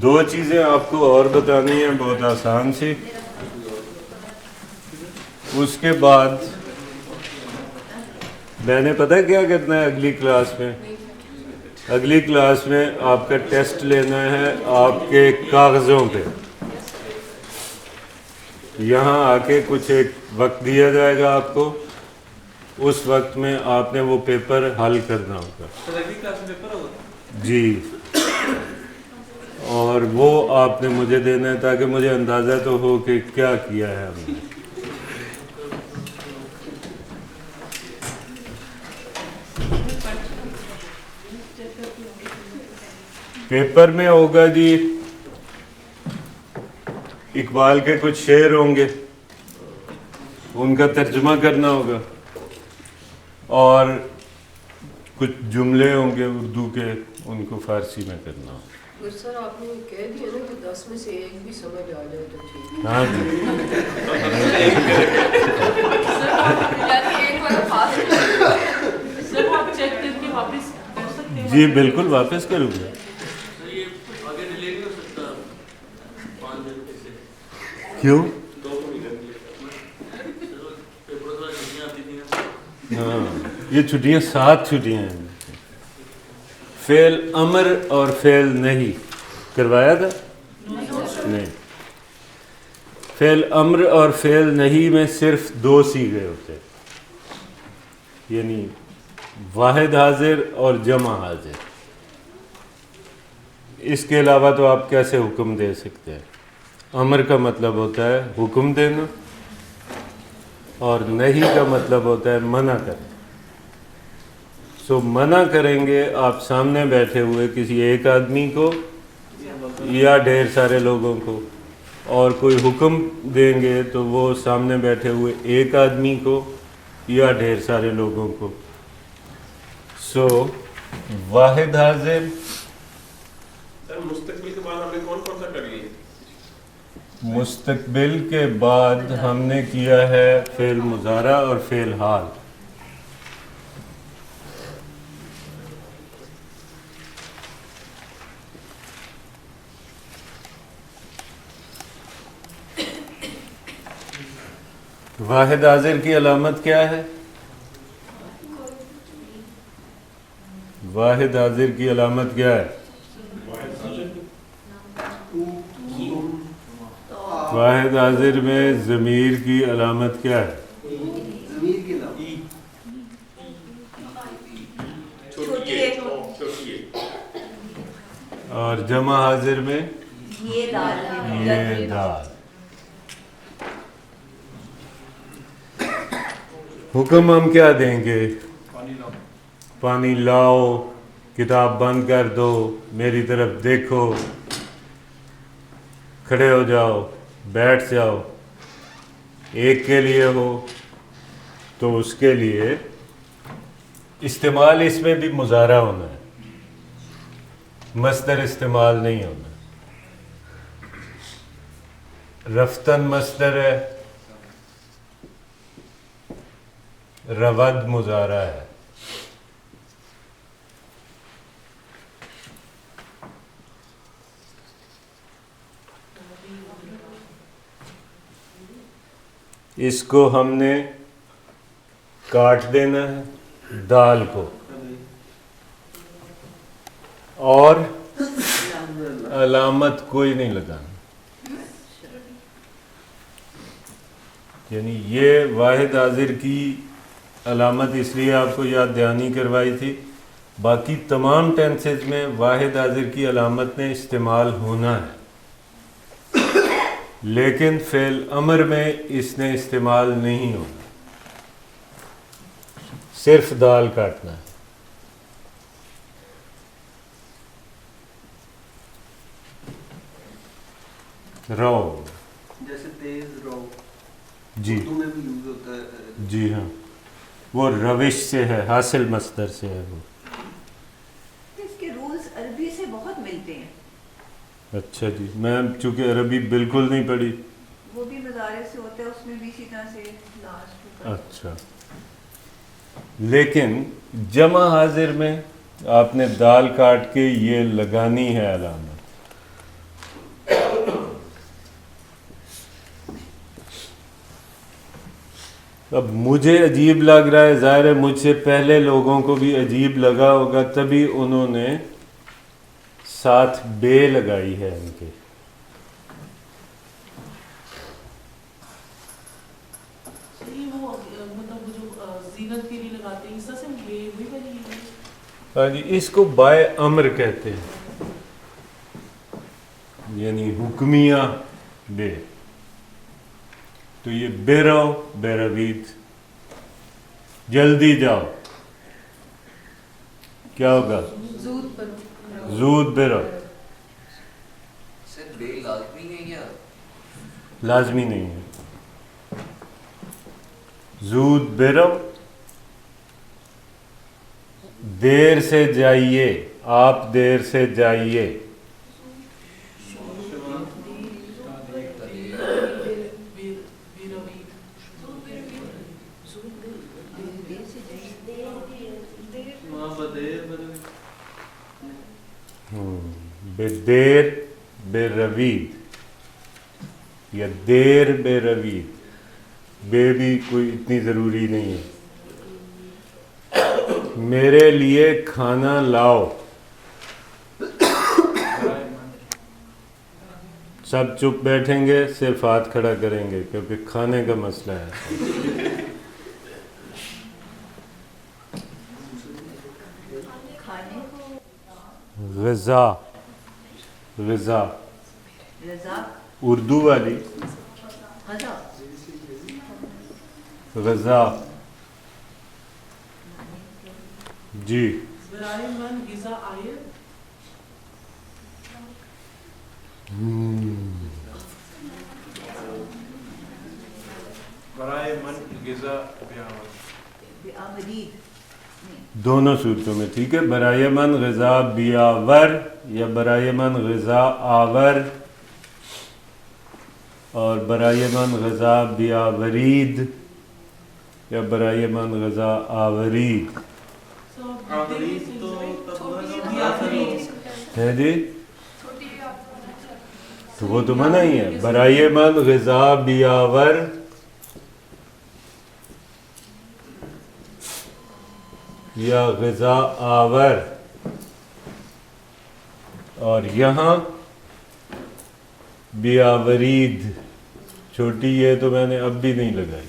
دو چیزیں آپ کو اور بتانی ہیں بہت آسان سی. اس کے بعد میں نے پتہ کیا کرنا ہے اگلی کلاس میں؟ اگلی کلاس میں آپ کا ٹیسٹ لینا ہے آپ کے کاغذوں پہ. یہاں آ کے کچھ ایک وقت دیا جائے گا آپ کو، اس وقت میں آپ نے وہ پیپر حل کرنا ہوگا. سر اگلی کلاس میں پیپر ہوگا؟ جی، اور وہ آپ نے مجھے دینا ہے تاکہ مجھے اندازہ تو ہو کہ کیا کیا ہے ہم نے. پیپر میں ہوگا جی اقبال کے کچھ شعر ہوں گے، ان کا ترجمہ کرنا ہوگا، اور کچھ جملے ہوں گے اردو کے، ان کو فارسی میں کرنا ہوگا. سر آپ نے کہہ دیا نا کہ 10 میں سے ایک بھی سمجھ آ جائے تو ٹھیک. ہاں جی، جی بالکل واپس کروں گا. آگے ڈیلے نہیں ہو سکتا 5 دن سے؟ کیوں؟ 2 مہینے پیپر تو چھٹیاں آتی تھیں. ہاں، یہ چھٹیاں 7 چھٹیاں ہیں. فعل امر اور فعل نہیں کروایا تھا؟ نہیں. فعل امر اور فعل نہیں میں صرف 2 صیغے ہوتے، یعنی واحد حاضر اور جمع حاضر. اس کے علاوہ تو آپ کیسے حکم دے سکتے ہیں؟ امر کا مطلب ہوتا ہے حکم دینا، اور نہیں کا مطلب ہوتا ہے منع کرنا. سو منع کریں گے آپ سامنے بیٹھے ہوئے کسی ایک آدمی کو یا ڈھیر سارے لوگوں کو، اور کوئی حکم دیں گے تو وہ سامنے بیٹھے ہوئے ایک آدمی کو یا ڈھیر سارے لوگوں کو. سو واحد حاضر. سر مستقبل کے بعد ہم نے کون کون سا کر لیا؟ مستقبل کے بعد ہم نے کیا ہے فعل مضارع اور فعل حال. واحد حاضر کی علامت کیا ہے؟ واحد حاضر کی علامت کیا ہے؟ واحد حاضر میں ضمیر کی علامت کیا ہے؟ ضمیر کے علاوہ اور جمع حاضر میں یہ دال یہ دال. حکم ہم کیا دیں گے؟ پانی لاؤ، کتاب بند کر دو، میری طرف دیکھو، کھڑے ہو جاؤ، بیٹھ جاؤ. ایک کے لیے ہو تو اس کے لیے استعمال اس میں بھی مضارع ہونا ہے، مصدر استعمال نہیں ہونا. رفتن مصدر ہے، رود مضارع ہے. اس کو ہم نے کاٹ دینا ہے دال کو، اور علامت کوئی نہیں لگانا. یعنی یہ واحد حاضر کی علامت اس لیے آپ کو یاد دہانی کروائی تھی. باقی تمام ٹینسز میں واحد حاضر کی علامت نے استعمال ہونا ہے، لیکن فعل امر میں اس نے استعمال نہیں ہونا، صرف دال کاٹنا ہے. رو، جیسے تیز رو جی اردو میں بھی یوز ہوتا ہے. جی ہاں، وہ روش سے ہے، حاصل مصدر سے ہے. وہ اس کے رولز عربی سے بہت ملتے ہیں. اچھا جی، میں چونکہ عربی بالکل نہیں پڑھی. وہ بھی مضارع سے ہوتا ہے، اس میں بھی اسی طرح سے لاسٹ. اچھا، لیکن جمع حاضر میں آپ نے دال کاٹ کے یہ لگانی ہے علامت. اب مجھے عجیب لگ رہا ہے، ظاہر ہے مجھ سے پہلے لوگوں کو بھی عجیب لگا ہوگا، تبھی انہوں نے ساتھ بے لگائی ہے ان کے. وہ مطلب جو زینت کے لیے لگاتے ہیں، اس طرح سے بے بھی بنی ہے. ہاں جی، اس کو بائے امر کہتے ہیں، یعنی حکمیہ بے. تو یہ بے رہو بے روید، جلدی جاؤ، کیا ہوگا؟ زود بے رہو. بے لازمی ہے کیا؟ لازمی نہیں ہے. زود بے رہو، دیر سے جائیے، آپ دیر سے جائیے. بے دیر بے روید یا دیر بے روید، بے بھی کوئی اتنی ضروری نہیں ہے. میرے لیے کھانا لاؤ. سب چپ بیٹھیں گے، صرف ہاتھ کھڑا کریں گے کیونکہ کھانے کا مسئلہ ہے. غذا، غذا اردو والی غذا. جی برائے من غذا آئے. برائے من غذا دونوں صورتوں میں ٹھیک ہے. برائے من غذا بیاور یا برائے من غذا آور، اور برائے من غذا بیاورید یا برائے من غذا آورید ہے جی. تو وہ تو منع ہی ہے. برائے من غذا بیاور یا غذا آور، اور یہاں بیاورید چھوٹی ہے تو میں نے اب بھی نہیں لگائی.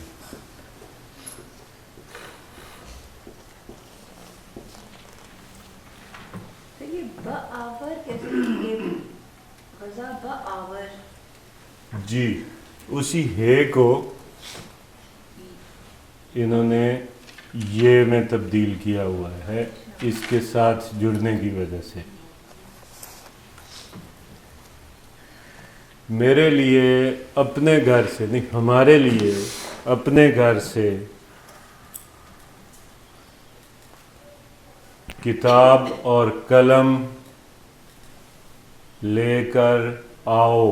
یہ بآور کیسے غذا بآور؟ جی اسی ہے کو انہوں نے یہ میں تبدیل کیا ہوا ہے اس کے ساتھ جڑنے کی وجہ سے. میرے لیے اپنے گھر سے نہیں، ہمارے لیے اپنے گھر سے کتاب اور قلم لے کر آؤ.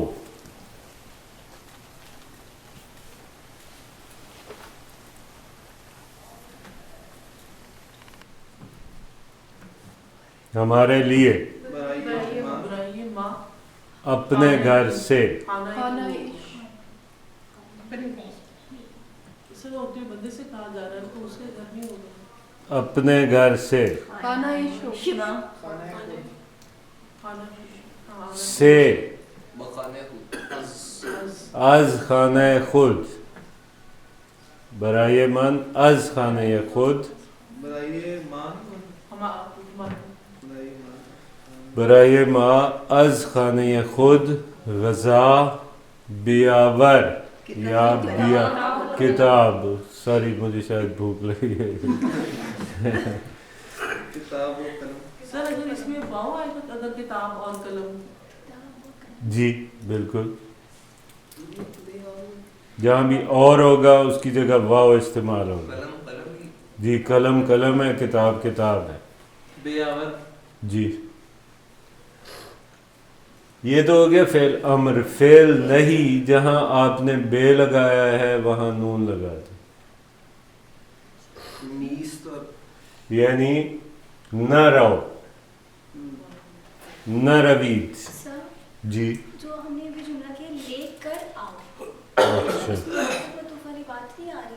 ہمارے لیے برائے ماں اپنے گھر سے کھانا اسے ہوتے بندے سے کہا جا رہا ہے تو اس کے گھر میں ہوگا. اپنے گھر سے سے از خانہ خود، برائے من از خانہ خود، برائے ما از خانہ خود غذا بیاور یا بیا کتاب. سوری مجھے شاید بھوک لگی ہے. سر اگر اس میں واؤ آئے تو اگر کتاب اور قلم. جی بالکل، جہاں بھی اور ہوگا اس کی جگہ واو استعمال ہوگا. جی قلم قلم ہے، کتاب کتاب ہے. بیاور جی یہ تو ہو گیا فعل امر. فعل نہیں جہاں آپ نے بے لگایا ہے وہاں نون لگا دیں، یعنی نہ رہو، نہ روید. سر جی جو ہم نے بھی جملہ کیا لے کر آؤ، اچھا تو والی بات نہیں آ رہی.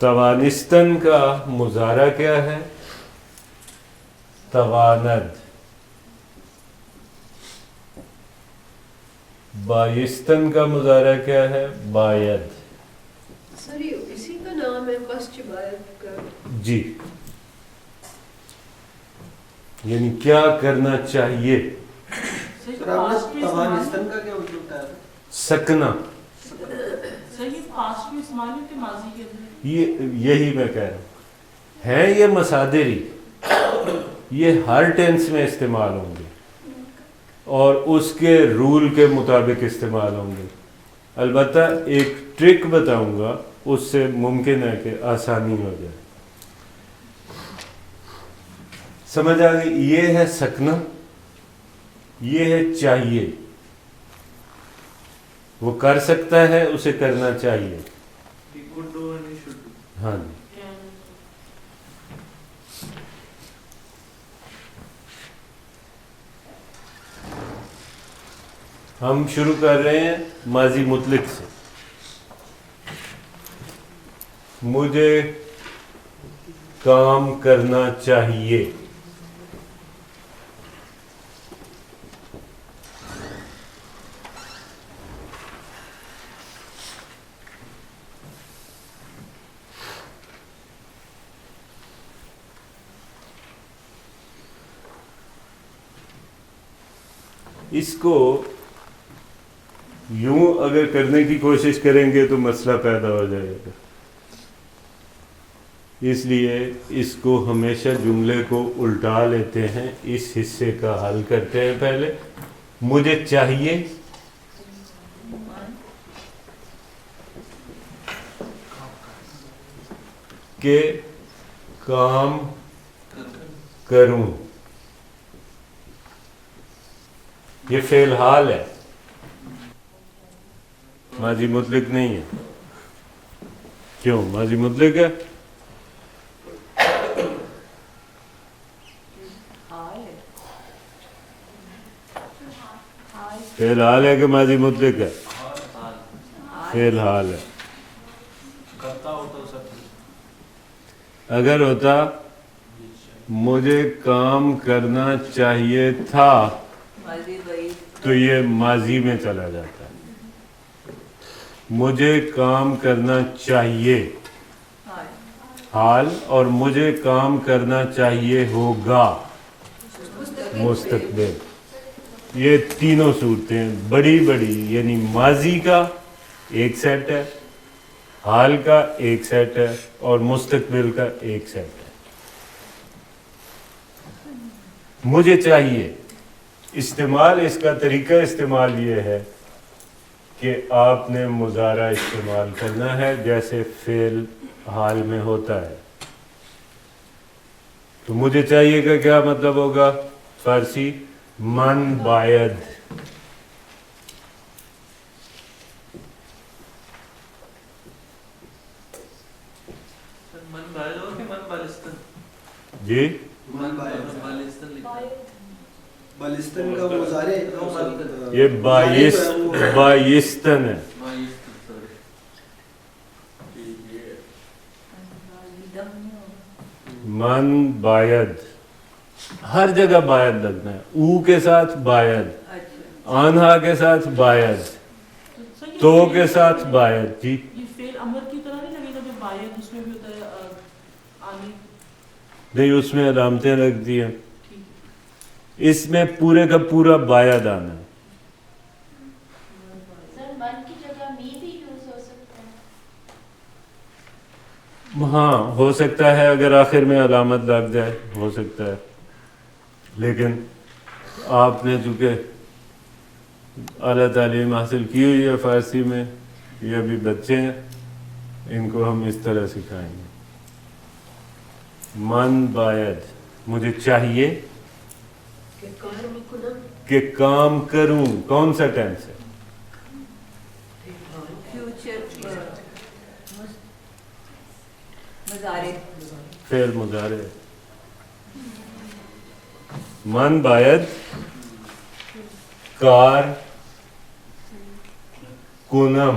توانستن کا مضارع کیا ہے؟ تواند. بایستن کا مضارع کیا ہے؟ باید. سر یہ اسی کا نام ہے مسجد باید کا؟ جی، یعنی کیا کرنا چاہیے. سر آپ نے توانستن کا کیا مطلب بتایا تھا؟ سکنا. صحیح پاسٹ میں استعمال ہے کہ ماضی کے اندر؟ یہی میں کہہ رہا ہوں. ہیں یہ مصادری، یہ ہر ٹینس میں استعمال ہوں گے اور اس کے رول کے مطابق استعمال ہوں گے. البتہ ایک ٹرک بتاؤں گا، اس سے ممکن ہے کہ آسانی ہو جائے. سمجھ آ گئی؟ یہ ہے سکنا، یہ ہے چاہیے. وہ کر سکتا ہے، اسے کرنا چاہیے. He could do and he should do. ہاں جی. ہم شروع کر رہے ہیں ماضی مطلق سے. مجھے کام کرنا چاہیے. اس کو یوں اگر کرنے کی کوشش کریں گے تو مسئلہ پیدا ہو جائے گا. اس لیے اس کو ہمیشہ جملے کو الٹا لیتے ہیں. اس حصے کا حل کرتے ہیں. پہلے مجھے چاہیے کہ کام کروں. یہ فعل حال ہے، ماضی مطلق نہیں ہے. کیوں ماضی مطلق ہے؟ فعل حال ہے کہ ماضی مطلق ہے؟ فعل حال ہے. اگر ہوتا مجھے کام کرنا چاہیے تھا تو یہ ماضی میں چلا جاتا ہے. مجھے کام کرنا چاہیے حال، اور مجھے کام کرنا چاہیے ہوگا مستقبل. یہ تینوں صورتیں بڑی بڑی، یعنی ماضی کا ایک سیٹ ہے، حال کا ایک سیٹ ہے، اور مستقبل کا ایک سیٹ ہے. مجھے چاہیے استعمال، اس کا طریقہ استعمال یہ ہے کہ آپ نے مضارع استعمال کرنا ہے جیسے فعل حال میں ہوتا ہے. تو مجھے چاہیے کہ کیا مطلب ہوگا؟ فارسی من باید. من باید ہو کہ من بالستن؟ جی من باید. بالستن لکھا ہے. بالستن کا مضارع یہ بایستن ہے. من باید، ہر جگہ باید لگنا ہے. او کے ساتھ باید، آنہا کے ساتھ باید، تو کے ساتھ باید. جی یہ فعل امر کی طرح نہیں لگے گا جو باید اس میں بھی ہوتا ہے آنے؟ نہیں، اس میں علامتیں رکھ دی ہیں. اس میں پورے کا پورا باید آنا ہے. سر من کی جگہ می بھی یوز ہو سکتا ہے؟ ہاں ہو سکتا ہے، اگر آخر میں علامت لگ جائے ہو سکتا ہے. لیکن آپ نے چونکہ اعلیٰ تعلیم حاصل کی ہوئی ہے فارسی میں، یہ ابھی بچے ہیں، ان کو ہم اس طرح سکھائیں گے. من باید، مجھے چاہیے کہ کام کروں. کون سا ٹینس ہے؟ فعل مضارع. من باید کار کنم.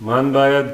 Man bayad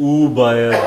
u bayad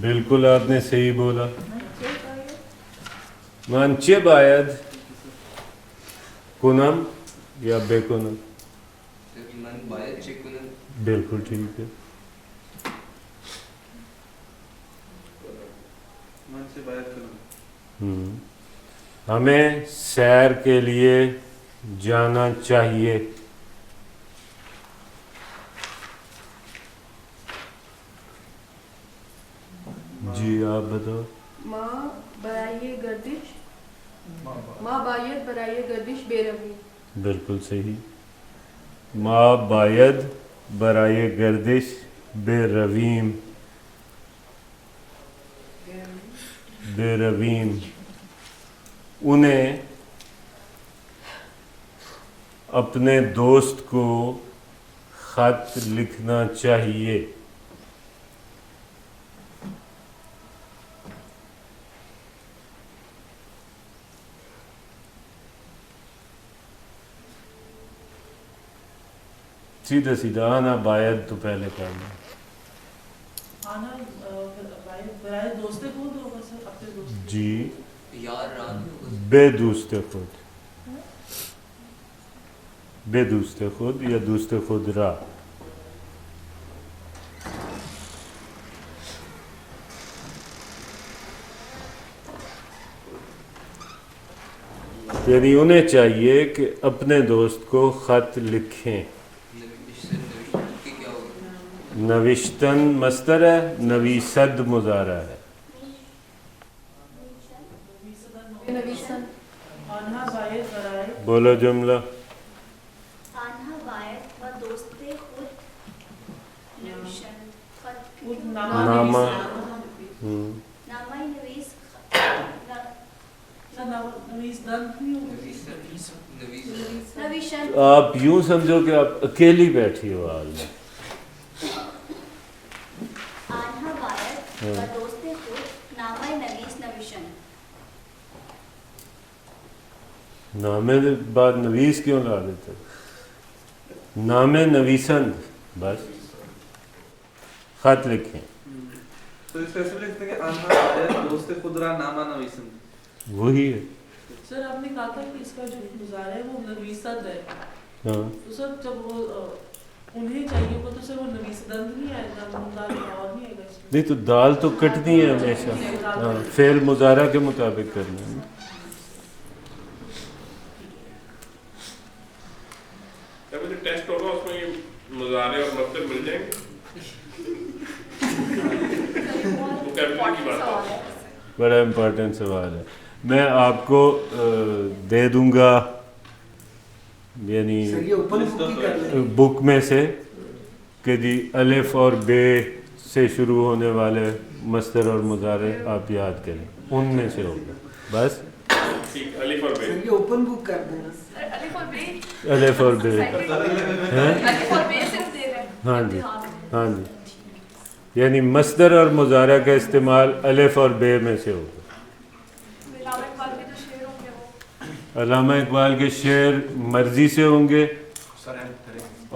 بالکل آپ نے صحیح بولا. منچے باید کنم یا بے کنم. من باید چه کنم. بالکل ٹھیک ہے. من سے باید کرنا. ہمیں سیر کے لیے جانا چاہیے. جی آپ بتاؤ. ماں برائے گردش ماں باید برائے گردش بے روی. بالکل صحیح. ما باید برائے گردش بے رویم. بے رویم انہیں اپنے دوست کو خط لکھنا چاہیے. سیدھا سیدھا آنا باید تو پہلے کرنا. آنا برائے دوست خود ہوگا سر اپنے دوست. جی یار رات میں بے دوست خود. بے دوست خود یا دوست خود را. یعنی انہیں چاہیے کہ اپنے دوست کو خط لکھیں. نوشتن مصدر ہے, نویسد مضارع ہے. آنہا باید برائے. بولو جملہ. آنہا باید و دوست خود نوشن خط نامہ. نامہ نویس نویشن. آپ یوں سمجھو کہ آپ اکیلی بیٹھی ہو حال میں. آنہا باید و دوست خود نامہ نویس نویشن. نامے بعد نویس کیوں لا دیتے؟ نامے نویسند بس. خط لکھیں. تو اس ویسے لکھتے ہیں کہ آنہا باید دوست خود را نامہ نویسند. وہی ہے. سر آپ نے کہا تھا کہ اس کا جو مضارع ہے وہ نویسد ہے. ہاں تو سر جب وہ انہیں چاہیے ہوگا تو سر وہ نویسدند نہیں آئے گا, مضارع اور نہیں آئے گا اس میں. نہیں تو دال تو کٹنی ہے ہمیشہ. ہاں فعل مضارع کے مطابق کرنا ہے. جب یہ ٹیسٹ ہوگا اس میں یہ مضارع اور مصدر مل جائیں گے. بڑا امپورٹنٹ سوال ہے. میں آپ کو دے دوں گا یعنی بک میں سے کہ جی الف اور بے سے شروع ہونے والے مصدر اور مضارع آپ یاد کریں, ان میں سے ہوگا بس. الف اور بے اوپن بک کر دینا. الف اور بے. ہاں جی ہاں جی. یعنی مصدر اور مضارع کا استعمال الف اور بے میں سے ہوگا. علامہ اقبال کے شعر مرضی سے ہوں گے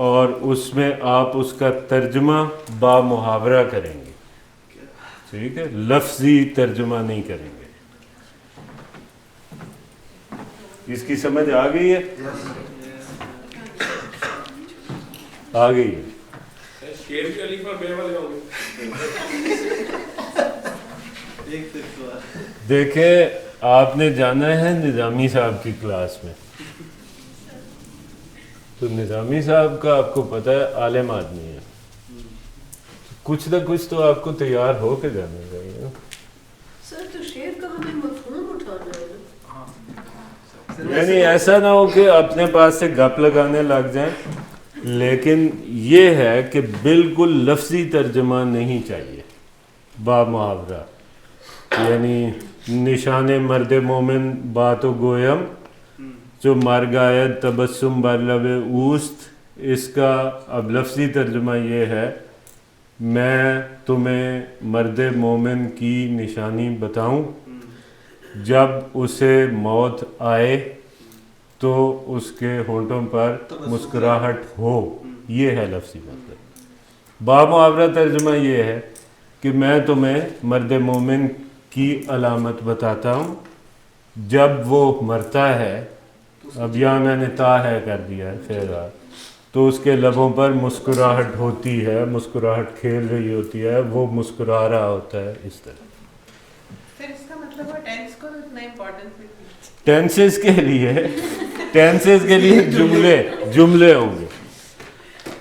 اور اس میں آپ اس کا ترجمہ با محاورہ کریں گے. ٹھیک ہے, لفظی ترجمہ نہیں کریں گے. اس کی سمجھ آ گئی ہے؟ آ گئی ہے. شعر بھی الف اور بے والے ہوں گے. دیکھیں آپ نے جانا ہے نظامی صاحب کی کلاس میں, تو نظامی صاحب کا آپ کو پتہ ہے عالم آدمی ہے, کچھ نہ کچھ تو آپ کو تیار ہو کے جانا چاہیے. سر تو شعر کا ہمیں مفہوم اٹھانا ہے. یعنی ایسا نہ ہو کہ اپنے پاس سے گپ لگانے لگ جائیں, لیکن یہ ہے کہ بالکل لفظی ترجمہ نہیں چاہیے, با محاورہ. یعنی نشان مرد مومن بات و گویم جو مر گاید تبسم بر لب اوست. اس کا اب لفظی ترجمہ یہ ہے, میں تمہیں مرد مومن کی نشانی بتاؤں, جب اسے موت آئے تو اس کے ہونٹوں پر مسکراہٹ ہو. یہ ہے لفظی مطلب. با محاورہ ترجمہ یہ ہے کہ میں تمہیں مرد مومن کی علامت بتاتا ہوں، جب وہ مرتا ہے، اب یہاں میں نے تا ہے کر دیا ہے فعل، تو اس کے لبوں پر مسکراہٹ ہوتی ہے، مسکراہٹ کھیل رہی ہوتی ہے، وہ مسکرا رہا ہوتا ہے، اس طرح۔ پھر اس کا مطلب ہے ٹینس کو تو اتنا امپورٹنس ٹینسز کے لیے جملے ہوں گے،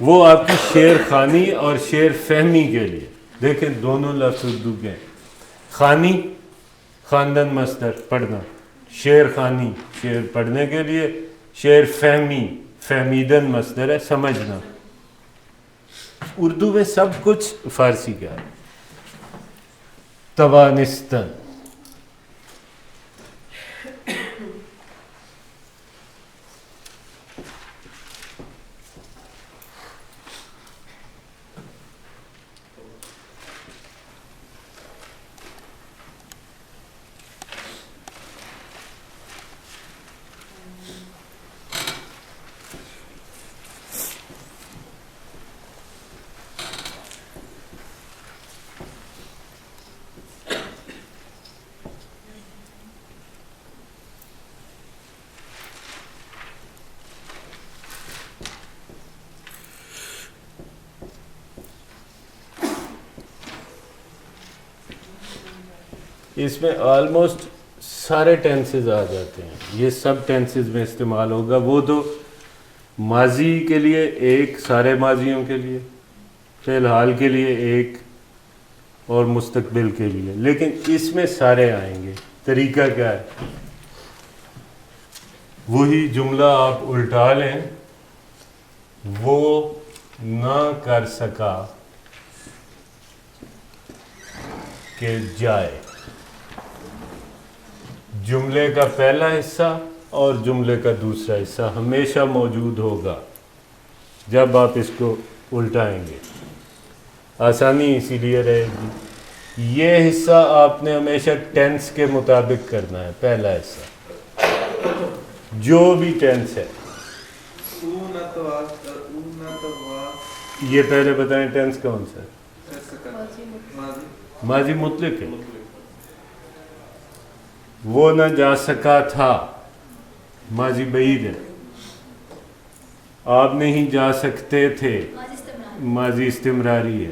وہ آپ کی شعر خوانی اور شعر فہمی کے لیے۔ دیکھیں دونوں لفظ اردو کے ہیں، خوانی خواندن مصدر پڑھنا، شعر خوانی شعر پڑھنے کے لیے، شعر فہمی فہمیدن مصدر ہے سمجھنا۔ اردو میں سب کچھ فارسی کا ہے۔ توانستن، اس میں آلموسٹ سارے ٹینسز آ جاتے ہیں، یہ سب ٹینسز میں استعمال ہوگا۔ وہ تو ماضی کے لیے ایک، سارے ماضیوں کے لیے، فعل حال کے لیے ایک، اور مستقبل کے لیے، لیکن اس میں سارے آئیں گے۔ طریقہ کیا ہے؟ وہی جملہ آپ الٹا لیں، وہ نہ کر سکا کہ جائے۔ جملے کا پہلا حصہ اور جملے کا دوسرا حصہ ہمیشہ موجود ہوگا جب آپ اس کو الٹائیں گے، آسانی اسی لیے رہے گی۔ یہ حصہ آپ نے ہمیشہ ٹینس کے مطابق کرنا ہے، پہلا حصہ جو بھی ٹینس ہے۔ یہ پہلے بتائیں ٹینس کون سا ہے؟ ماضی مطلق ہے۔ وہ نہ جا سکا تھا، ماضی بعید ہے۔ آپ نہیں جا سکتے تھے، ماضی استمراری ہے۔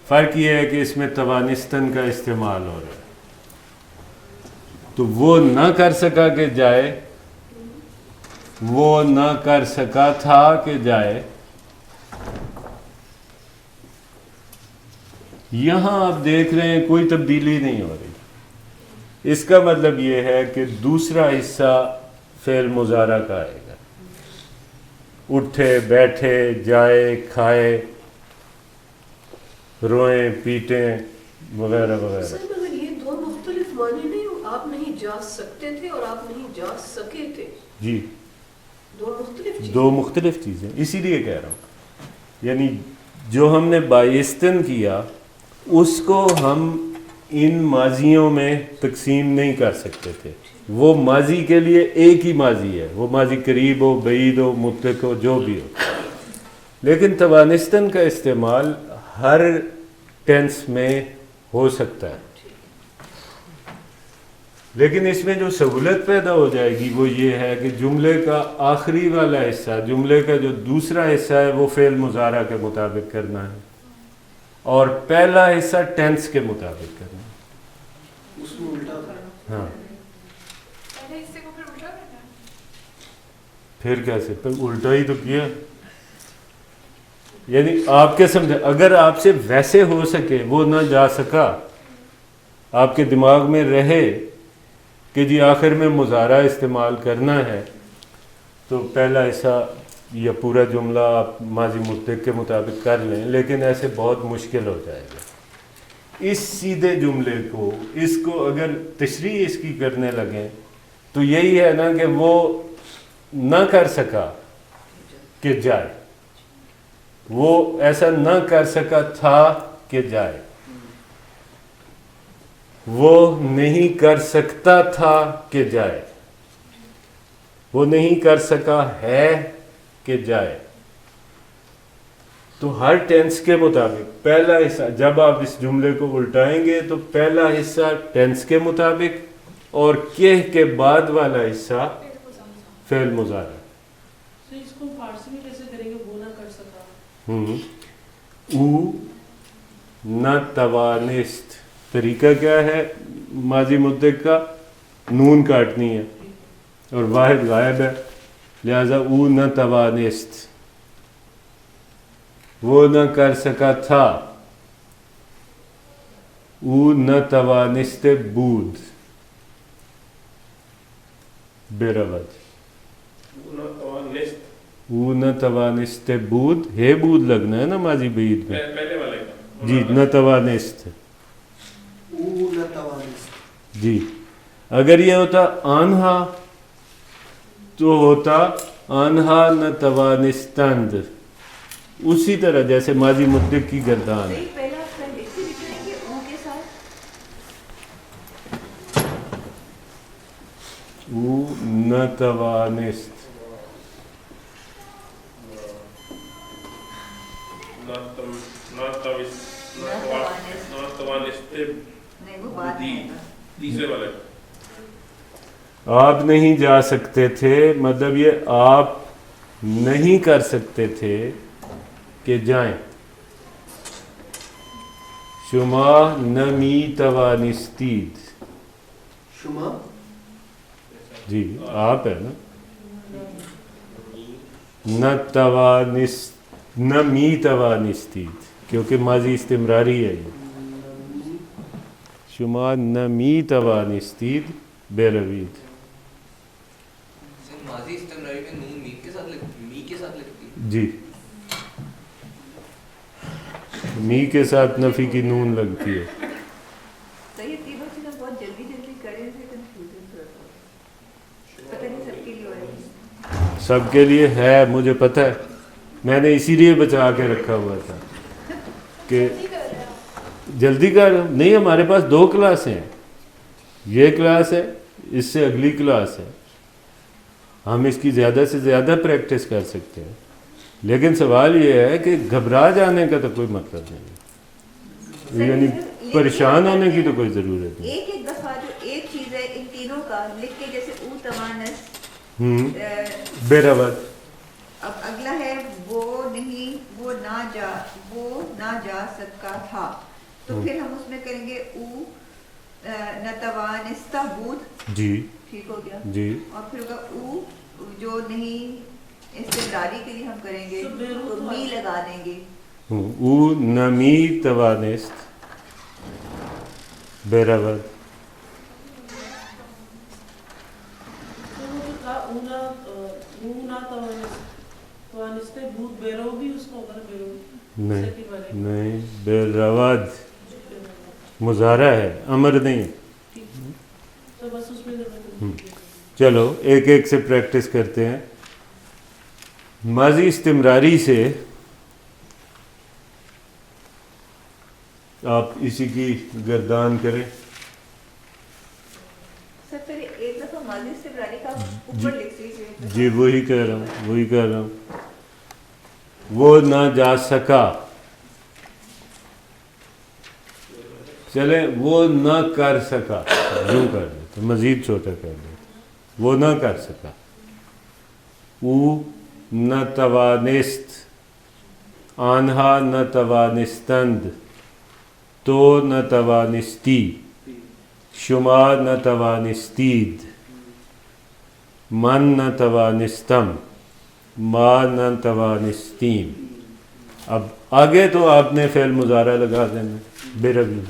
فرق یہ ہے کہ اس میں توانستن کا استعمال ہو رہا ہے۔ تو وہ نہ کر سکا کہ جائے، وہ نہ کر سکا تھا کہ جائے۔ یہاں آپ دیکھ رہے ہیں کوئی تبدیلی نہیں ہو رہی۔ اس کا مطلب یہ ہے کہ دوسرا حصہ فعل مضارع کا آئے گا، اٹھے بیٹھے جائے کھائے روئیں پیٹیں وغیرہ وغیرہ۔ سر مگر یہ دو مختلف معنی نہیں ہو، آپ نہیں جا سکتے تھے اور آپ نہیں جا سکے تھے، جی دو مختلف چیزیں، اسی لیے کہہ رہا ہوں۔ یعنی جو ہم نے بائستن کیا اس کو ہم ان ماضیوں میں تقسیم نہیں کر سکتے تھے۔ وہ ماضی کے لیے ایک ہی ماضی ہے، وہ ماضی قریب ہو بعید ہو مطلق ہو جو بھی ہو، لیکن توانستن کا استعمال ہر ٹینس میں ہو سکتا ہے۔ لیکن اس میں جو سہولت پیدا ہو جائے گی وہ یہ ہے کہ جملے کا آخری والا حصہ، جملے کا جو دوسرا حصہ ہے وہ فعل مضارع کے مطابق کرنا ہے، اور پہلا حصہ ٹینس کے مطابق کرنا ہے۔ اس میں الٹا ہاں پہلے حصے کو پھر الٹا کرنا ہے۔ پھر کیسے؟ الٹا ہی تو کیا۔ یعنی آپ کے سمجھے، اگر آپ سے ویسے ہو سکے وہ نہ جا سکا، آپ کے دماغ میں رہے کہ جی آخر میں مضارع استعمال کرنا ہے، تو پہلا حصہ یا پورا جملہ آپ ماضی مطلق کے مطابق کر لیں، لیکن ایسے بہت مشکل ہو جائے گا۔ اس سیدھے جملے کو، اس کو اگر تشریح اس کی کرنے لگیں تو یہی ہے نا کہ وہ نہ کر سکا کہ جائے، وہ ایسا نہ کر سکا تھا کہ جائے، وہ نہیں کر سکتا تھا کہ جائے، وہ نہیں کر سکا ہے کہ جائے۔ تو ہر ٹینس کے مطابق پہلا حصہ جب آپ اس جملے کو الٹائیں گے تو پہلا حصہ ٹینس کے مطابق اور کہہ کے بعد والا حصہ فعل مضارع. تو اس کو فارسی میں کیسے کریں گے؟ وہ نہ کر سکا. او نہ توانست. طریقہ کیا ہے ماضی مدرک کا؟ نون کاٹنی ہے اور واحد غائب ہے، لہذا او نہ توانست، وہ نہ کر سکا تھا. او نہ توانست بود بیرود. او نہ توانست بود، ہے بود لگنا ہے نا ماضی بعید میں. پہلے والے کا جی نہ توانست. او نہ توانست. جی اگر یہ ہوتا آنہا تو ہوتا آنہا نہ توانستند، اسی طرح جیسے ماضی مدرک کی گردان ہے. پہلا فعل اس سے لکھیں گے او کے ساتھ. او نہ توانست. نہیں وہ بات ہے. تیسرے والے آپ نہیں جا سکتے تھے، مطلب یہ آپ نہیں کر سکتے تھے کہ جائیں. شما نمی توانستید. شما جی آپ ہے نا. نہ توانست نہ می توانستید کیونکہ ماضی استمراری ہے یہ. شما نہ می توانستید بیروید. ماضی استمراری میں نون می کے ساتھ لگتی ہے. جی می کے ساتھ نفی کی نون لگتی ہے. صحیح تینوں چیزیں بہت جلدی جلدی کریں سے کنفیوژن تھوڑا سا پتہ نہیں سب کے لیے ہو رہی ہے. سب کے لیے ہے مجھے پتہ ہے، میں نے اسی لیے بچا کے رکھا ہوا تھا کہ جلدی کر. نہیں ہمارے پاس 2 کلاسیں ہیں، یہ کلاس ہے اس سے اگلی کلاس ہے، ہم اس کی زیادہ سے زیادہ پریکٹس کر سکتے ہیں. لیکن سوال یہ ہے کہ گھبرا جانے کا تو کوئی مطلب نہیں، یعنی پریشان ہونے کی تو کوئی ضرورت نہیں. ایک ایک دفعہ جو ایک چیز ہے ان تینوں کا لکھ کے جیسے او توانست بیروت. اب اگلا ہے وہ نہیں وہ نہ جا سکا تھا، تو پھر ہم اس میں کریں گے او نہ توانست بود. جی ٹھیک ہو گیا. جی اور پھر ہوگا او جو نہیں استمراری کے لیے ہم کریں گے تو می لگا دیں گے. او نمی توانست بیروت. نہیں بیروت مضارع ہے، امر نہیں. چلو ایک ایک سے پریکٹس کرتے ہیں. ماضی استمراری سے آپ اسی کی گردان کریں. سر پہلے ایک دفعہ ماضی استمراری کا اوپر لکھ دیجیے. جی وہی کہہ رہا ہوں. وہ نہ جا سکا. چلیں وہ نہ کر سکا، یوں کر دیتے مزید چھوٹا کر دیتے. وہ نہ کر سکا. او نہ توانست. آنہا نہ توانستند. تو نہ توانستی. شما نہ توانستید. من نہ توانستم. ما نہ توانستیم. اب آگے تو آپ نے فعل مضارع لگا دینا بیروید.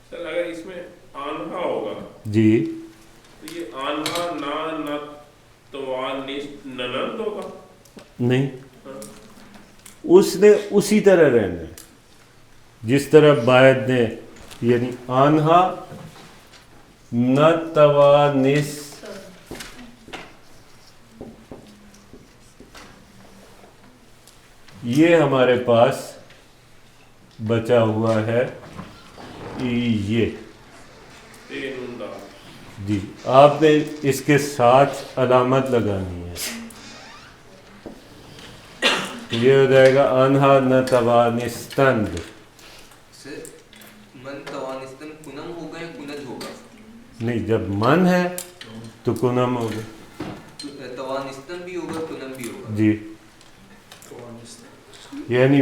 سر اگر اس میں آنہا ہوگا جی تو یہ آنہا نہ توانست ننند ہوگا. نہیں، اس نے اسی طرح رہنا ہے جس طرح باید نے، یعنی آنہا نہ توانست. یہ ہمارے پاس بچا ہوا ہے یہ. جی آپ نے اس کے ساتھ علامت لگانی ہے. یہ ہو جائے گا انہا نتوانستند. سے من توانستن کنم ہوگا یا کنج ہوگا؟ نہیں، جب من ہے تو کنم ہوگا. توانستن بھی ہوگا کنم بھی ہوگا. جی، یعنی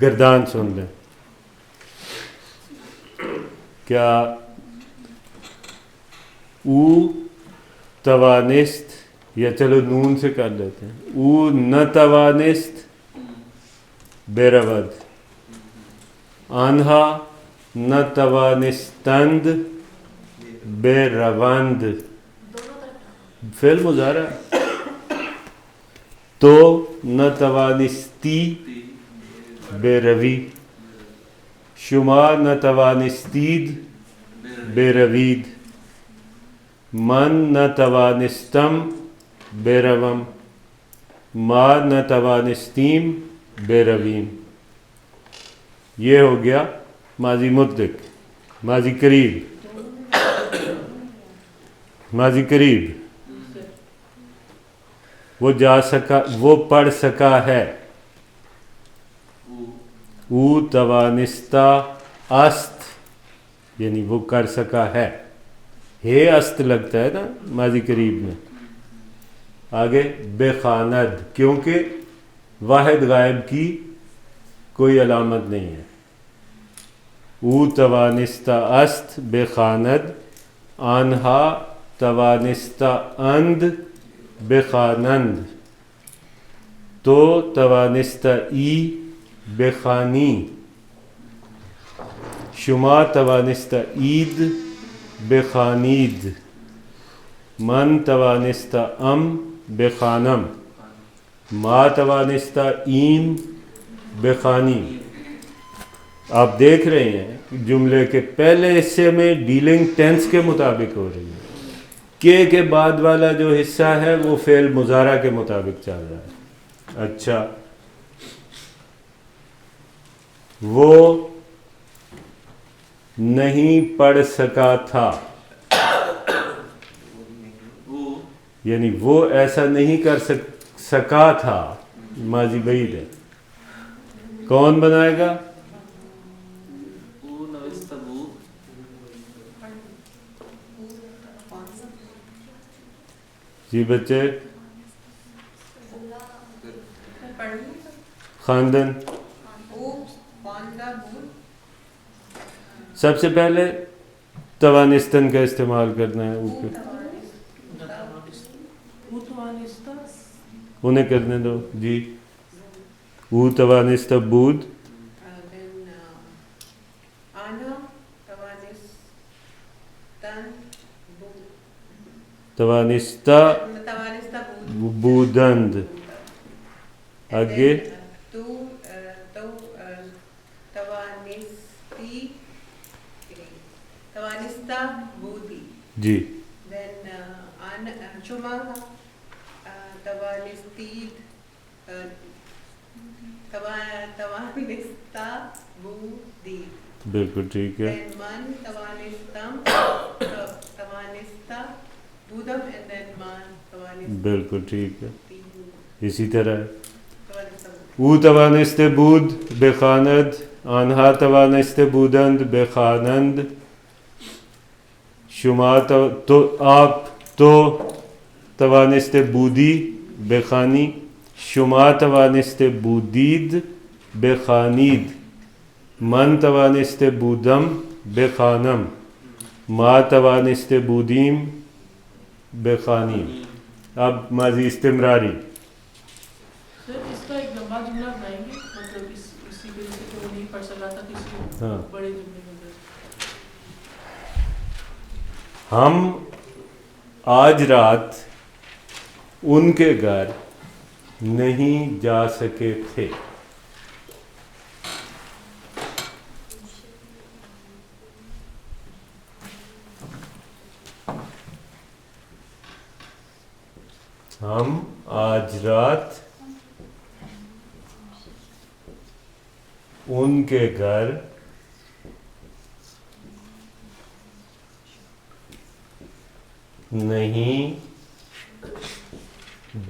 گردان سن لیں. کیا او توانست، یا چلو نون سے کر لیتے ہیں، او نہ توانست بیرود، آنہا نہ توانستند بیروند. فعل مضارع. تو نہ توانستی بیروی، شما نہ توانستید بیروید، من نہ توانستم بیروم، ما نہ توانستیم بیرویم. یہ ہو گیا ماضی مطلق. ماضی قریب، ماضی قریب وہ جا سکا، وہ پڑھ سکا ہے. او توانستہ است، یعنی وہ کر سکا ہے. ہے است لگتا ہے نا ماضی قریب میں. آگے بخاند، کیونکہ واحد غائب کی کوئی علامت نہیں ہے. او توانستہ است بخاند، آنہا توانستہ اند بخانند، تو توانستہ ای بخانی، شما توانستہ عید بخانید، من توانستہ ام بخانم، ما توانستہ ایم بخانی. آپ دیکھ رہے ہیں کہ جملے کے پہلے حصے میں ڈیلنگ ٹینس کے مطابق ہو رہی ہے، کے بعد والا جو حصہ ہے وہ فعل مضارع کے مطابق چل رہا ہے. اچھا، وہ نہیں پڑھ سکا تھا، یعنی وہ ایسا نہیں کر سکا تھا، ماضی بعید ہے. کون بنائے گا؟ جی بچے، خواندن. سب سے پہلے توانستن کا استعمال کرنا ہے. اوپر انہیں کرنے دو. جی، او توانستہ بود، توانستہ بودند. آگے توانستہ بودی. جی، شما توانستید، توانستہ بودی. بالکل ٹھیک ہے. من توانستم، توانستہ بودم، and then man توانستہ. بالکل ٹھیک ہے. اسی طرح او توانست بود بخاند، آنہا توانست بودند بخانند، شما تو آپ تو توانست بودی بخانی، شما توانست بودید بخانید، من توانست بودم بخانم، ما توانست بودیم بخانیم. اب ماضی استمراری. اس کا ایک لمبا جملہ بنائیں گے، مطلب اسی وجہ سے کہ وہ نہیں پڑھ سکا تھا کسی بڑے جملے میں. ہم آج رات ان کے گھر نہیں جا سکے تھے. ہم آج رات ان کے گھر نہیں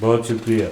بہت شکریہ.